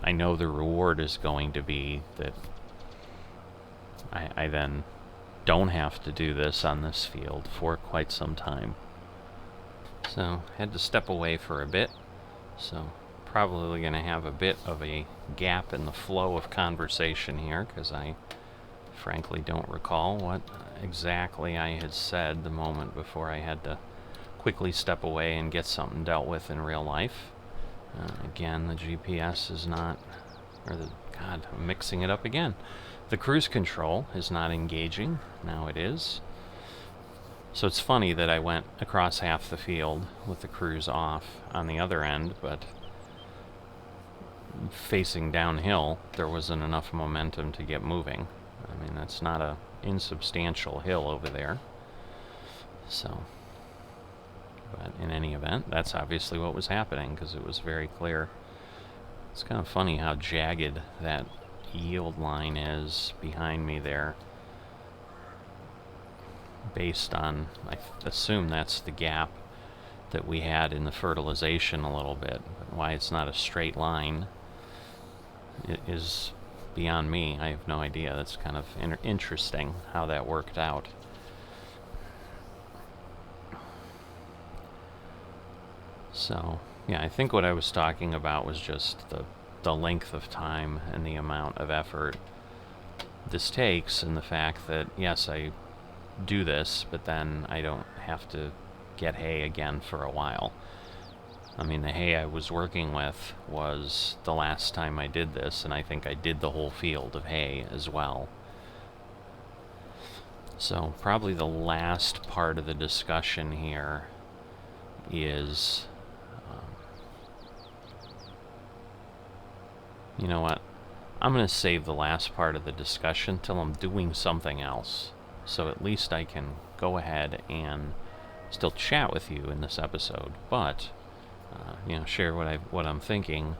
S1: I know the reward is going to be that I then don't have to do this on this field for quite some time. So, had to step away for a bit. So, probably going to have a bit of a gap in the flow of conversation here, because I frankly don't recall what exactly I had said the moment before I had to quickly step away and get something dealt with in real life. Again, the GPS is not, God, I'm mixing it up again. The cruise control is not engaging. Now it is. So it's funny that I went across half the field with the cruise off on the other end, but facing downhill, there wasn't enough momentum to get moving. I mean, that's not a insubstantial hill over there. So, but in any event, that's obviously what was happening, because it was very clear. It's kind of funny how jagged that yield line is behind me there, based on, I assume that's the gap that we had in the fertilization a little bit. But why it's not a straight line is beyond me. I have no idea. That's kind of interesting how that worked out. So, yeah, I think what I was talking about was just the length of time and the amount of effort this takes, and the fact that, yes, I do this, but then I don't have to get hay again for a while. I mean, the hay I was working with was the last time I did this, and I think I did the whole field of hay as well. So probably the last part of the discussion here is, you know what, I'm going to save the last part of the discussion till I'm doing something else. So at least I can go ahead and still chat with you in this episode, but you know, share what I'm thinking.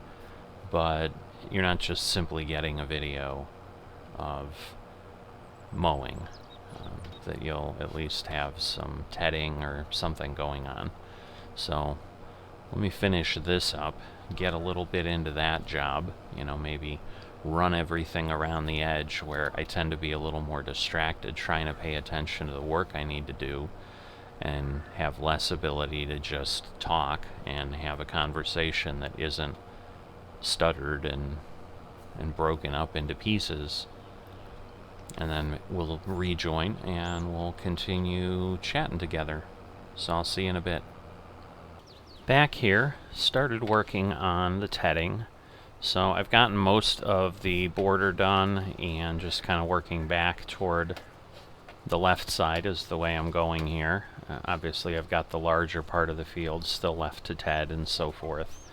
S1: But you're not just simply getting a video of mowing. That you'll at least have some tedding or something going on. So let me finish this up, get a little bit into that job. You know, maybe run everything around the edge where I tend to be a little more distracted trying to pay attention to the work I need to do, and have less ability to just talk and have a conversation that isn't stuttered and broken up into pieces. And then we'll rejoin and we'll continue chatting together. So I'll see you in a bit. Back here, started working on the tedding. So I've gotten most of the border done, and just kind of working back toward the left side is the way I'm going here. Obviously I've got the larger part of the field still left to ted and so forth.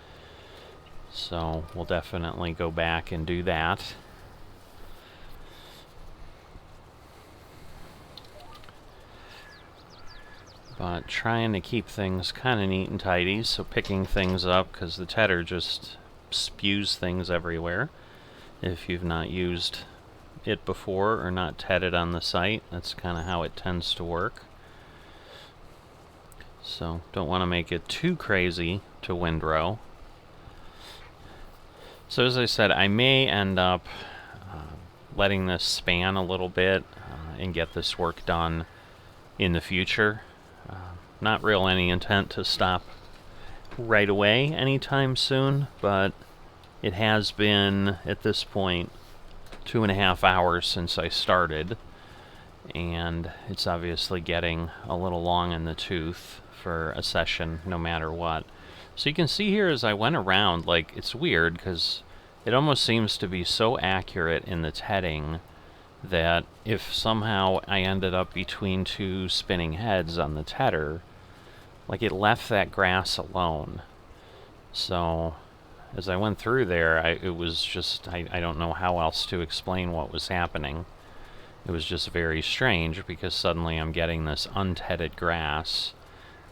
S1: So we'll definitely go back and do that. But trying to keep things kind of neat and tidy, so picking things up, because the tedder just spews things everywhere. If you've not used it before or not tedded on the site, that's kind of how it tends to work. So don't want to make it too crazy to windrow. So as I said, I may end up letting this span a little bit and get this work done in the future. Not real any intent to stop right away anytime soon, but it has been, at this point, 2.5 hours since I started, and it's obviously getting a little long in the tooth for a session no matter what. So you can see here as I went around, like, it's weird because it almost seems to be so accurate in the tedding that if somehow I ended up between two spinning heads on the tedder, like, it left that grass alone. So as I went through there, it was just, I don't know how else to explain what was happening. It was just very strange because suddenly I'm getting this untedded grass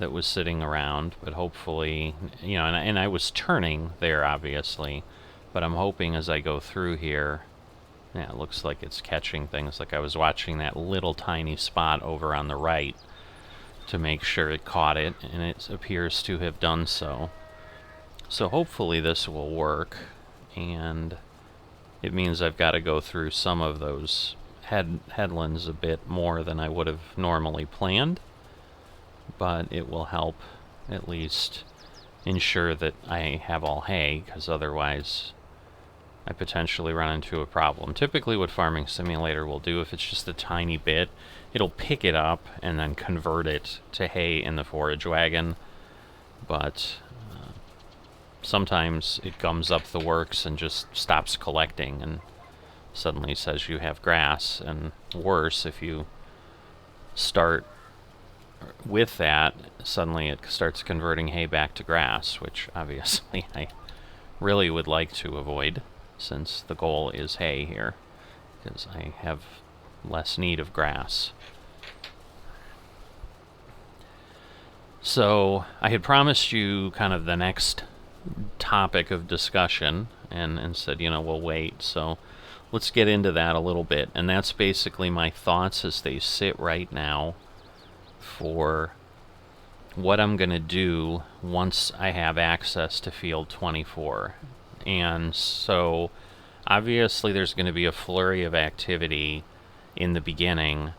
S1: that was sitting around, but hopefully, you know, and I was turning there obviously, but I'm hoping as I go through here, yeah, it looks like it's catching things. Like I was watching that little tiny spot over on the right to make sure it caught it, and it appears to have done so. So hopefully this will work, and it means I've got to go through some of those headlands a bit more than I would have normally planned, but it will help at least ensure that I have all hay, because otherwise I potentially run into a problem. Typically what Farming Simulator will do, if it's just a tiny bit, it'll pick it up and then convert it to hay in the forage wagon, but sometimes it gums up the works and just stops collecting and suddenly says you have grass, and worse, if you start with that, suddenly it starts converting hay back to grass, which obviously I really would like to avoid, since the goal is hay here, because I have less need of grass. So I had promised you kind of the next topic of discussion and said, you know, we'll wait. So let's get into that a little bit. And that's basically my thoughts as they sit right now for what I'm going to do once I have access to Field 24. And so obviously there's going to be a flurry of activity in the beginning.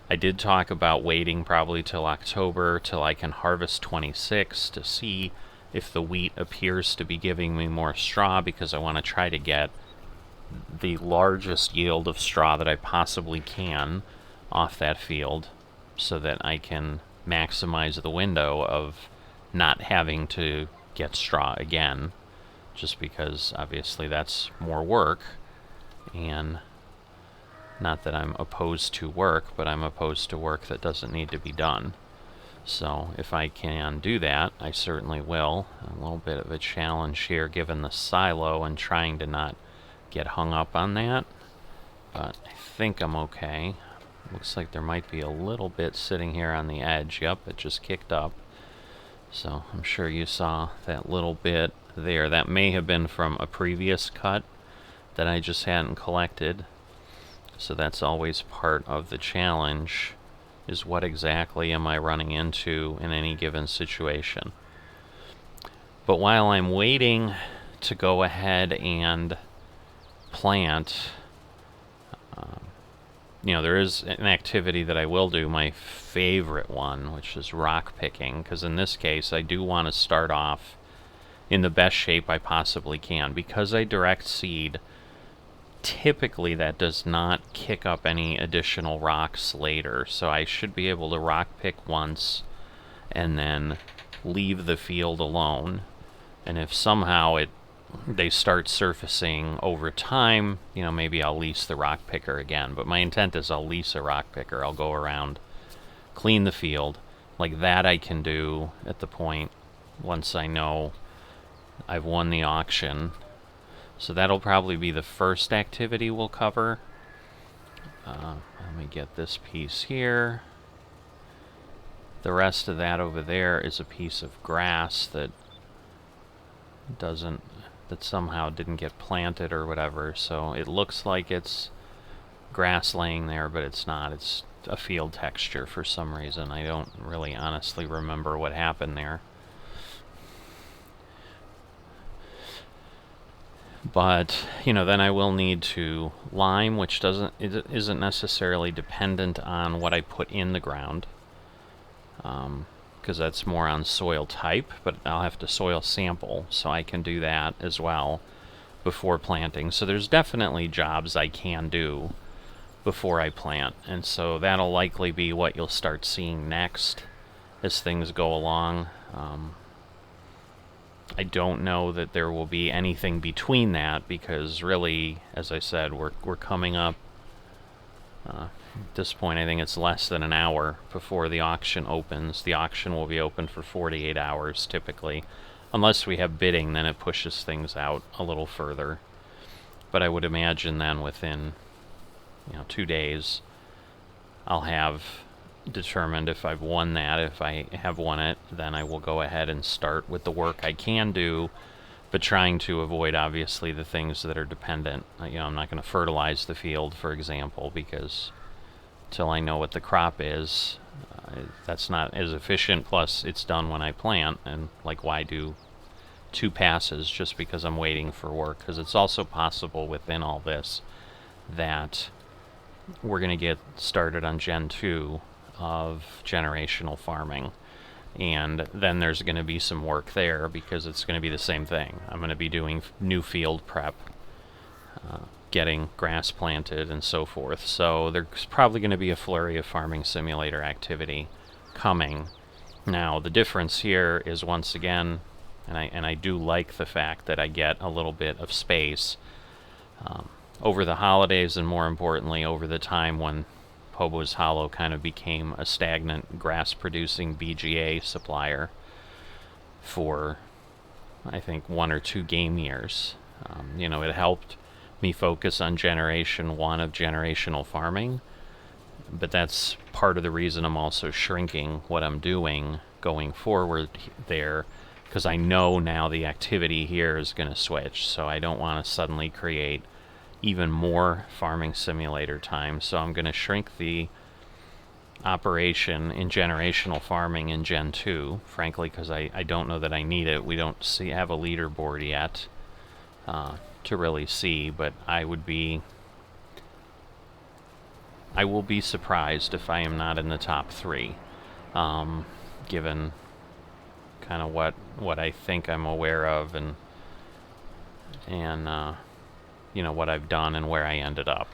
S1: I did talk about waiting probably till October till I can harvest 26 to see if the wheat appears to be giving me more straw, because I want to try to get the largest yield of straw that I possibly can off that field so that I can maximize the window of not having to get straw again, just because obviously that's more work. And not that I'm opposed to work, but I'm opposed to work that doesn't need to be done. So if I can do that, I certainly will. A little bit of a challenge here given the silo and trying to not get hung up on that, but I think I'm okay. Looks like there might be a little bit sitting here on the edge. Yep, it just kicked up. So I'm sure you saw that little bit there. That may have been from a previous cut that I just hadn't collected. So that's always part of the challenge, is what exactly am I running into in any given situation. But while I'm waiting to go ahead and plant, you know, there is an activity that I will do, my favorite one, which is rock picking, because in this case I do want to start off in the best shape I possibly can. Because I direct seed, typically that does not kick up any additional rocks later, so I should be able to rock pick once and then leave the field alone. And if somehow they start surfacing over time, you know, maybe I'll lease the rock picker again. But my intent is I'll lease a rock picker. I'll go around, clean the field. Like that I can do at the point once I know I've won the auction. So that'll probably be the first activity we'll cover. Let me get this piece here. The rest of that over there is a piece of grass that that somehow didn't get planted or whatever, so it looks like it's grass laying there, but it's not. It's a field texture for some reason. I don't really honestly remember what happened there. But, you know, then I will need to lime, which isn't necessarily dependent on what I put in the ground, because that's more on soil type, but I'll have to soil sample, so I can do that as well before planting. So there's definitely jobs I can do before I plant, and so that'll likely be what you'll start seeing next as things go along. I don't know that there will be anything between that, because really, as I said, we're coming up at this point. I think it's less than an hour before the auction opens. The auction will be open for 48 hours typically. Unless we have bidding, then it pushes things out a little further. But I would imagine then within 2 days I'll have determined if I've won that. If I have won it, then I will go ahead and start with the work I can do, but trying to avoid obviously the things that are dependent. I'm not going to fertilize the field, for example, because until I know what the crop is, that's not as efficient. Plus it's done when I plant, and like, why do 2 passes just because I'm waiting for work? Because it's also possible within all this that we're going to get started on Gen 2 of generational farming, and then there's going to be some work there because it's going to be the same thing. I'm going to be doing new field prep, getting grass planted and so forth, so there's probably going to be a flurry of farming simulator activity coming. Now the difference here is, once again, and I do like the fact that I get a little bit of space over the holidays, and more importantly over the time when Pobo's Hollow kind of became a stagnant grass-producing BGA supplier for, I think, 1 or 2 game years. It helped me focus on Generation 1 of generational farming, but that's part of the reason I'm also shrinking what I'm doing going forward there, because I know now the activity here is going to switch, so I don't want to suddenly create even more farming simulator time. So I'm going to shrink the operation in generational farming in Gen 2, frankly, because I don't know that I need it. We don't have a leaderboard yet to really see, but I will be surprised if I am not in the top 3, given kind of what I think I'm aware of, and what I've done and where I ended up.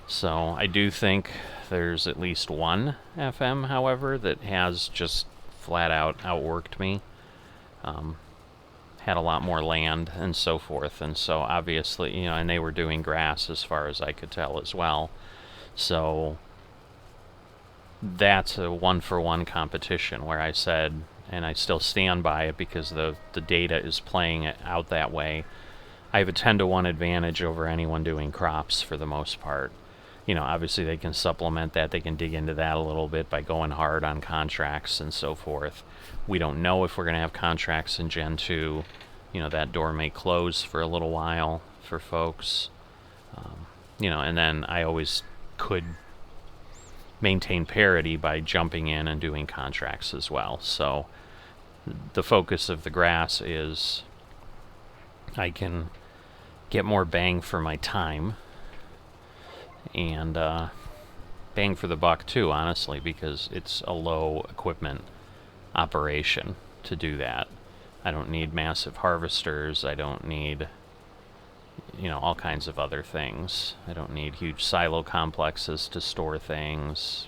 S1: So I do think there's at least one FM, however, that has just flat out outworked me, had a lot more land and so forth, and so obviously, and they were doing grass as far as I could tell as well. So that's a 1-for-1 competition where I said, and I still stand by it because the data is playing it out that way, I have a 10-to-1 advantage over anyone doing crops for the most part. Obviously they can supplement that, they can dig into that a little bit by going hard on contracts and so forth. We don't know if we're going to have contracts in Gen 2. That door may close for a little while for folks. And then I always could maintain parity by jumping in and doing contracts as well. So the focus of the grass is I can get more bang for my time, and bang for the buck too, honestly, because it's a low equipment operation to do that. I don't need massive harvesters. I don't need all kinds of other things. I don't need huge silo complexes to store things.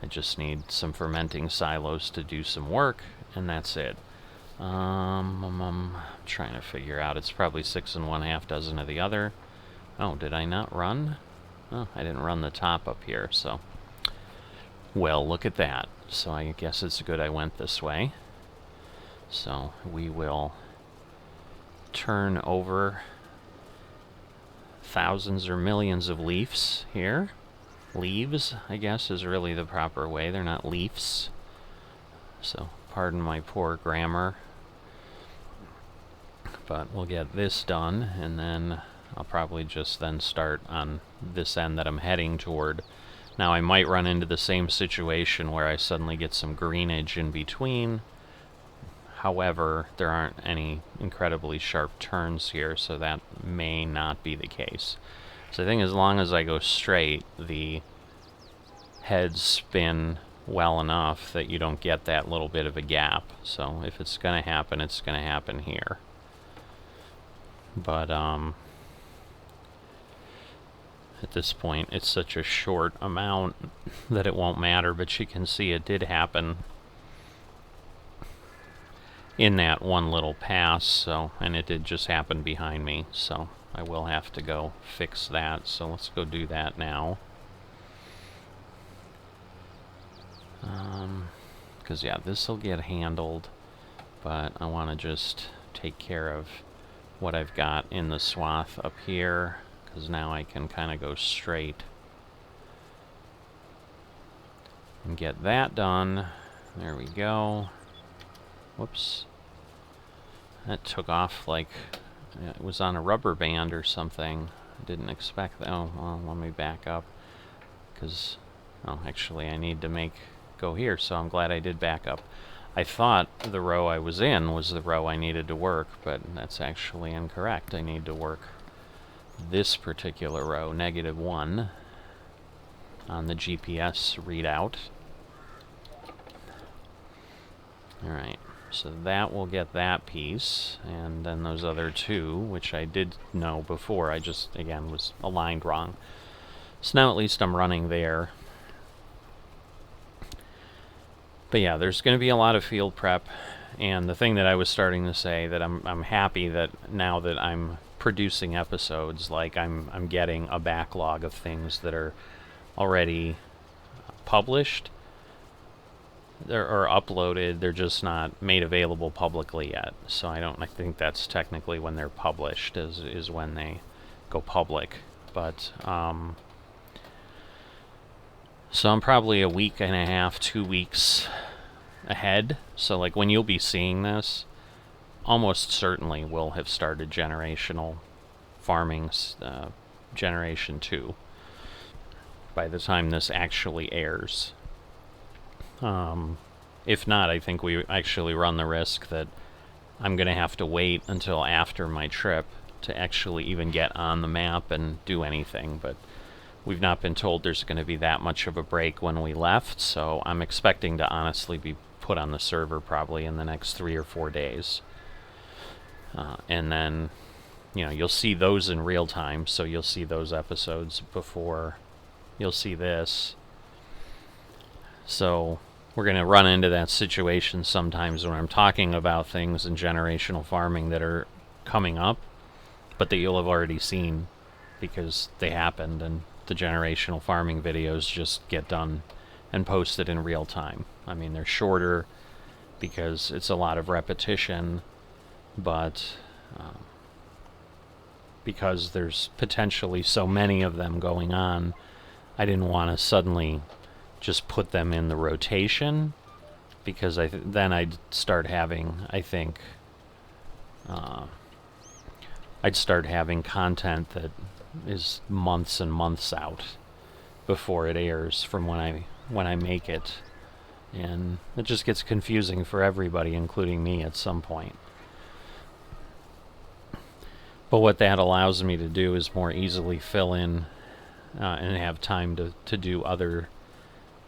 S1: I just need some fermenting silos to do some work, and that's it. I'm trying to figure out. It's probably 6 1/2 dozen of the other. Oh, did I not run? Oh, I didn't run the top up here, so. Well, look at that. So I guess it's good I went this way. So we will turn over thousands or millions of leaves here. Leaves, I guess, is really the proper way. They're not leafs. So pardon my poor grammar. But we'll get this done, and then I'll probably just then start on this end that I'm heading toward. Now I might run into the same situation where I suddenly get some greenage in between. However, there aren't any incredibly sharp turns here, so that may not be the case. So I think as long as I go straight, the heads spin well enough that you don't get that little bit of a gap. So if it's going to happen, it's going to happen here. But at this point, it's such a short amount that it won't matter, but you can see it did happen in that one little pass, so, and it did just happen behind me, so I will have to go fix that. So let's go do that now. Because yeah, this will get handled, but I want to just take care of what I've got in the swath up here, because now I can kind of go straight and get that done. There we go. Whoops. That took off like it was on a rubber band or something. I didn't expect that. Oh, well, let me back up, because, oh, actually I need to go here, so I'm glad I did back up. I thought the row I was in was the row I needed to work, but that's actually incorrect. I need to work this particular row, -1, on the GPS readout. Alright, so that will get that piece, and then those other two, which I did know before, I just, again, was aligned wrong. So now at least I'm running there. But yeah, there's going to be a lot of field prep, and the thing that I was starting to say, that I'm happy that now that I'm producing episodes, like I'm getting a backlog of things that are already published or uploaded. They're just not made available publicly yet. So I think that's technically when they're published, is when they go public. But so I'm probably a week and a half, 2 weeks ahead. So like when you'll be seeing this, almost certainly we'll have started generational farming, generation 2, by the time this actually airs. If not, I think we actually run the risk that I'm going to have to wait until after my trip to actually even get on the map and do anything, but we've not been told there's going to be that much of a break when we left, so I'm expecting to honestly be put on the server probably in the next 3 or 4 days. And then, you know, you'll see those in real time, so you'll see those episodes before you'll see this. So we're going to run into that situation sometimes when I'm talking about things in generational farming that are coming up, but that you'll have already seen because they happened, and the generational farming videos just get done and posted in real time. I mean, they're shorter because it's a lot of repetition, but because there's potentially so many of them going on, I didn't want to suddenly just put them in the rotation, because then I'd start having, I think, I'd start having content that is months and months out before it airs from when I make it, and it just gets confusing for everybody, including me, at some point. But what that allows me to do is more easily fill in and have time to do other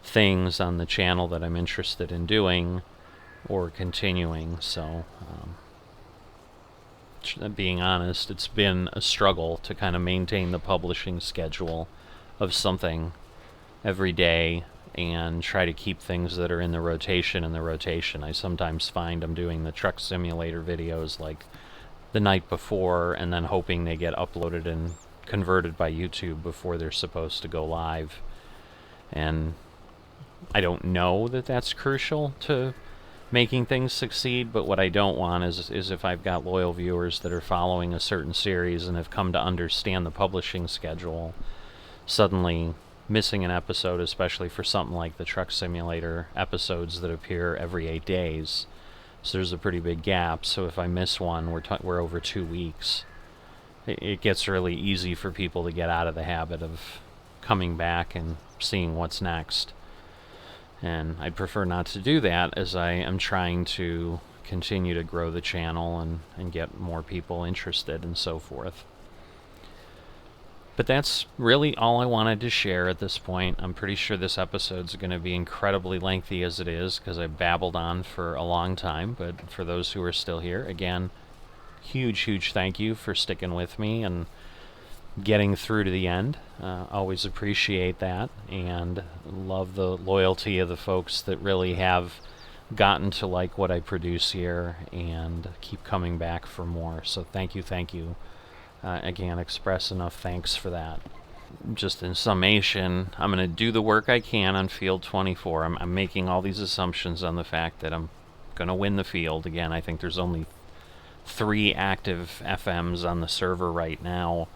S1: things on the channel that I'm interested in doing or continuing. So being honest, it's been a struggle to kind of maintain the publishing schedule of something every day and try to keep things that are in the rotation in the rotation. I sometimes find I'm doing the truck simulator videos like the night before, and then hoping they get uploaded and converted by YouTube before they're supposed to go live. And I don't know that that's crucial to making things succeed, but what I don't want is if I've got loyal viewers that are following a certain series and have come to understand the publishing schedule, suddenly missing an episode, especially for something like the truck simulator episodes that appear every 8 days, So there's a pretty big gap. So if I miss one, we're over 2 weeks. It gets really easy for people to get out of the habit of coming back and seeing what's next. And I'd prefer not to do that, as I am trying to continue to grow the channel and get more people interested and so forth. But that's really all I wanted to share at this point. I'm pretty sure this episode's going to be incredibly lengthy as it is, because I babbled on for a long time. But for those who are still here, again, huge thank you for sticking with me and getting through to the end. Always appreciate that, and love the loyalty of the folks that really have gotten to like what I produce here and keep coming back for more. So thank you. Again, express enough thanks for that. Just in summation, I'm going to do the work I can on field 24. I'm making all these assumptions on the fact that I'm going to win the field. Again, I think there's only 3 active FMs on the server right now.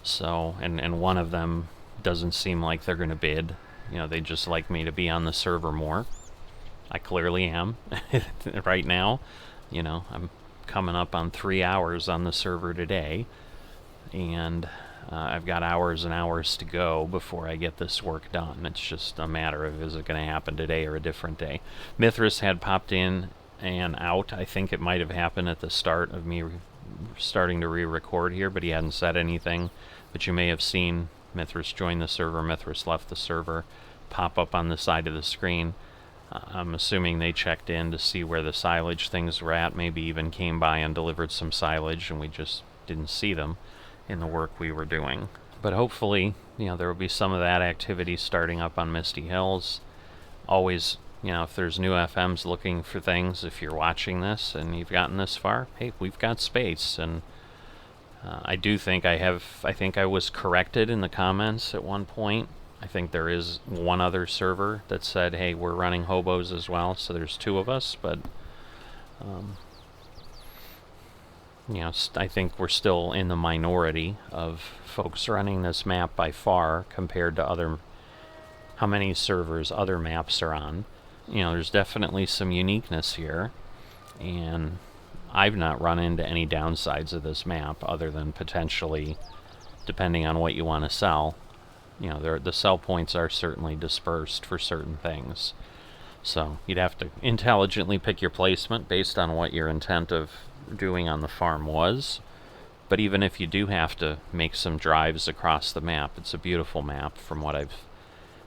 S1: So, and one of them doesn't seem like they're going to bid. They just like me to be on the server more. I clearly am right now. I'm coming up on 3 hours on the server today, and I've got hours and hours to go before I get this work done. It's just a matter of, is it going to happen today or a different day? Mithras had popped in and out. I think it might have happened at the start of me starting to re-record here, but he hadn't said anything. But you may have seen Mithras join the server, Mithras left the server, pop up on the side of the screen. I'm assuming they checked in to see where the silage things were at, maybe even came by and delivered some silage, and we just didn't see them in the work we were doing. But hopefully, there will be some of that activity starting up on Misty Hills. Always, if there's new FMs looking for things, if you're watching this and you've gotten this far, hey, we've got space. And I do think I think I was corrected in the comments at one point. I think there is one other server that said, hey, we're running hobos as well, so there's 2 of us, but I think we're still in the minority of folks running this map by far compared to how many servers other maps are on. There's definitely some uniqueness here, and I've not run into any downsides of this map other than potentially, depending on what you want to sell. The sell points are certainly dispersed for certain things. So you'd have to intelligently pick your placement based on what your intent of doing on the farm was. But even if you do have to make some drives across the map, it's a beautiful map from what I've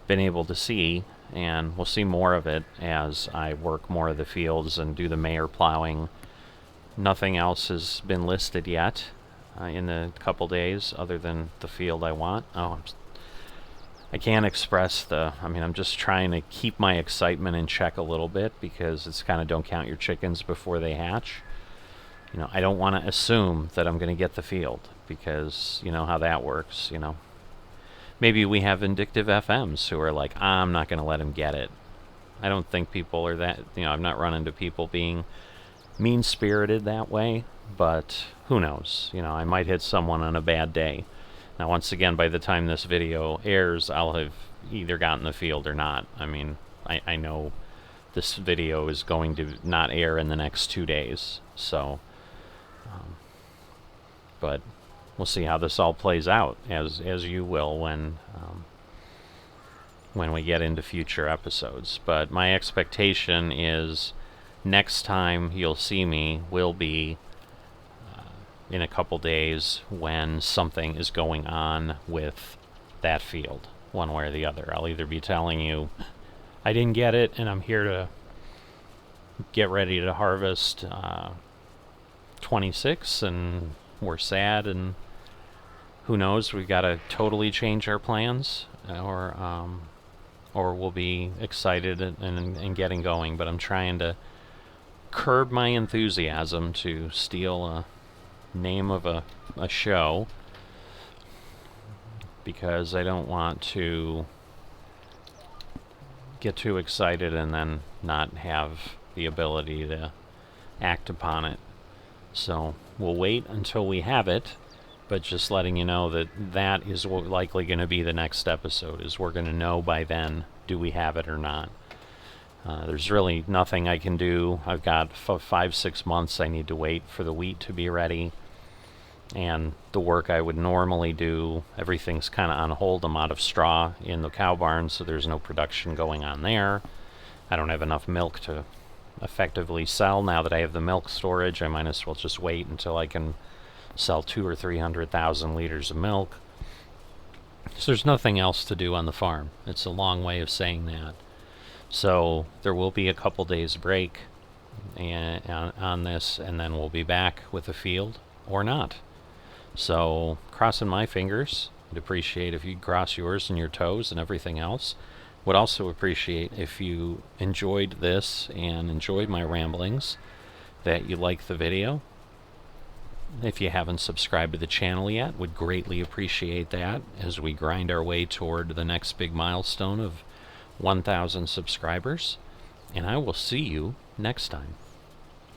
S1: been able to see, and we'll see more of it as I work more of the fields and do the mayor plowing. Nothing else has been listed yet in the couple days other than the field I want. I can't express I'm just trying to keep my excitement in check a little bit, because it's kind of don't count your chickens before they hatch. I don't want to assume that I'm going to get the field, because you know how that works. Maybe we have vindictive FMs who are like, I'm not going to let him get it. I don't think people are that, I've not run into people being mean-spirited that way, but who knows? I might hit someone on a bad day. Now, once again, by the time this video airs, I'll have either gotten the field or not. I know this video is going to not air in the next 2 days, so... but we'll see how this all plays out, as you will when we get into future episodes. But my expectation is next time you'll see me will be in a couple days when something is going on with that field, one way or the other. I'll either be telling you I didn't get it and I'm here to get ready to harvest 26 and we're sad and who knows, we've got to totally change our plans, or we'll be excited and getting going. But I'm trying to curb my enthusiasm, to steal a name of a show, because I don't want to get too excited and then not have the ability to act upon it. So we'll wait until we have it, but just letting you know that that is likely going to be the next episode, is we're going to know by then, do we have it or not. There's really nothing I can do. I've got 5-6 months I need to wait for the wheat to be ready. And the work I would normally do, everything's kind of on hold. I'm out of straw in the cow barn, so there's no production going on there. I don't have enough milk to effectively sell. Now that I have the milk storage, I might as well just wait until I can sell 200,000 or 300,000 liters of milk. So there's nothing else to do on the farm. It's a long way of saying that. So there will be a couple days break on this, and then we'll be back with the field or not. So crossing my fingers. I'd appreciate if you'd cross yours and your toes and everything else. Would also appreciate if you enjoyed this and enjoyed my ramblings, that you like the video. If you haven't subscribed to the channel yet, would greatly appreciate that as we grind our way toward the next big milestone of 1,000 subscribers. And I will see you next time.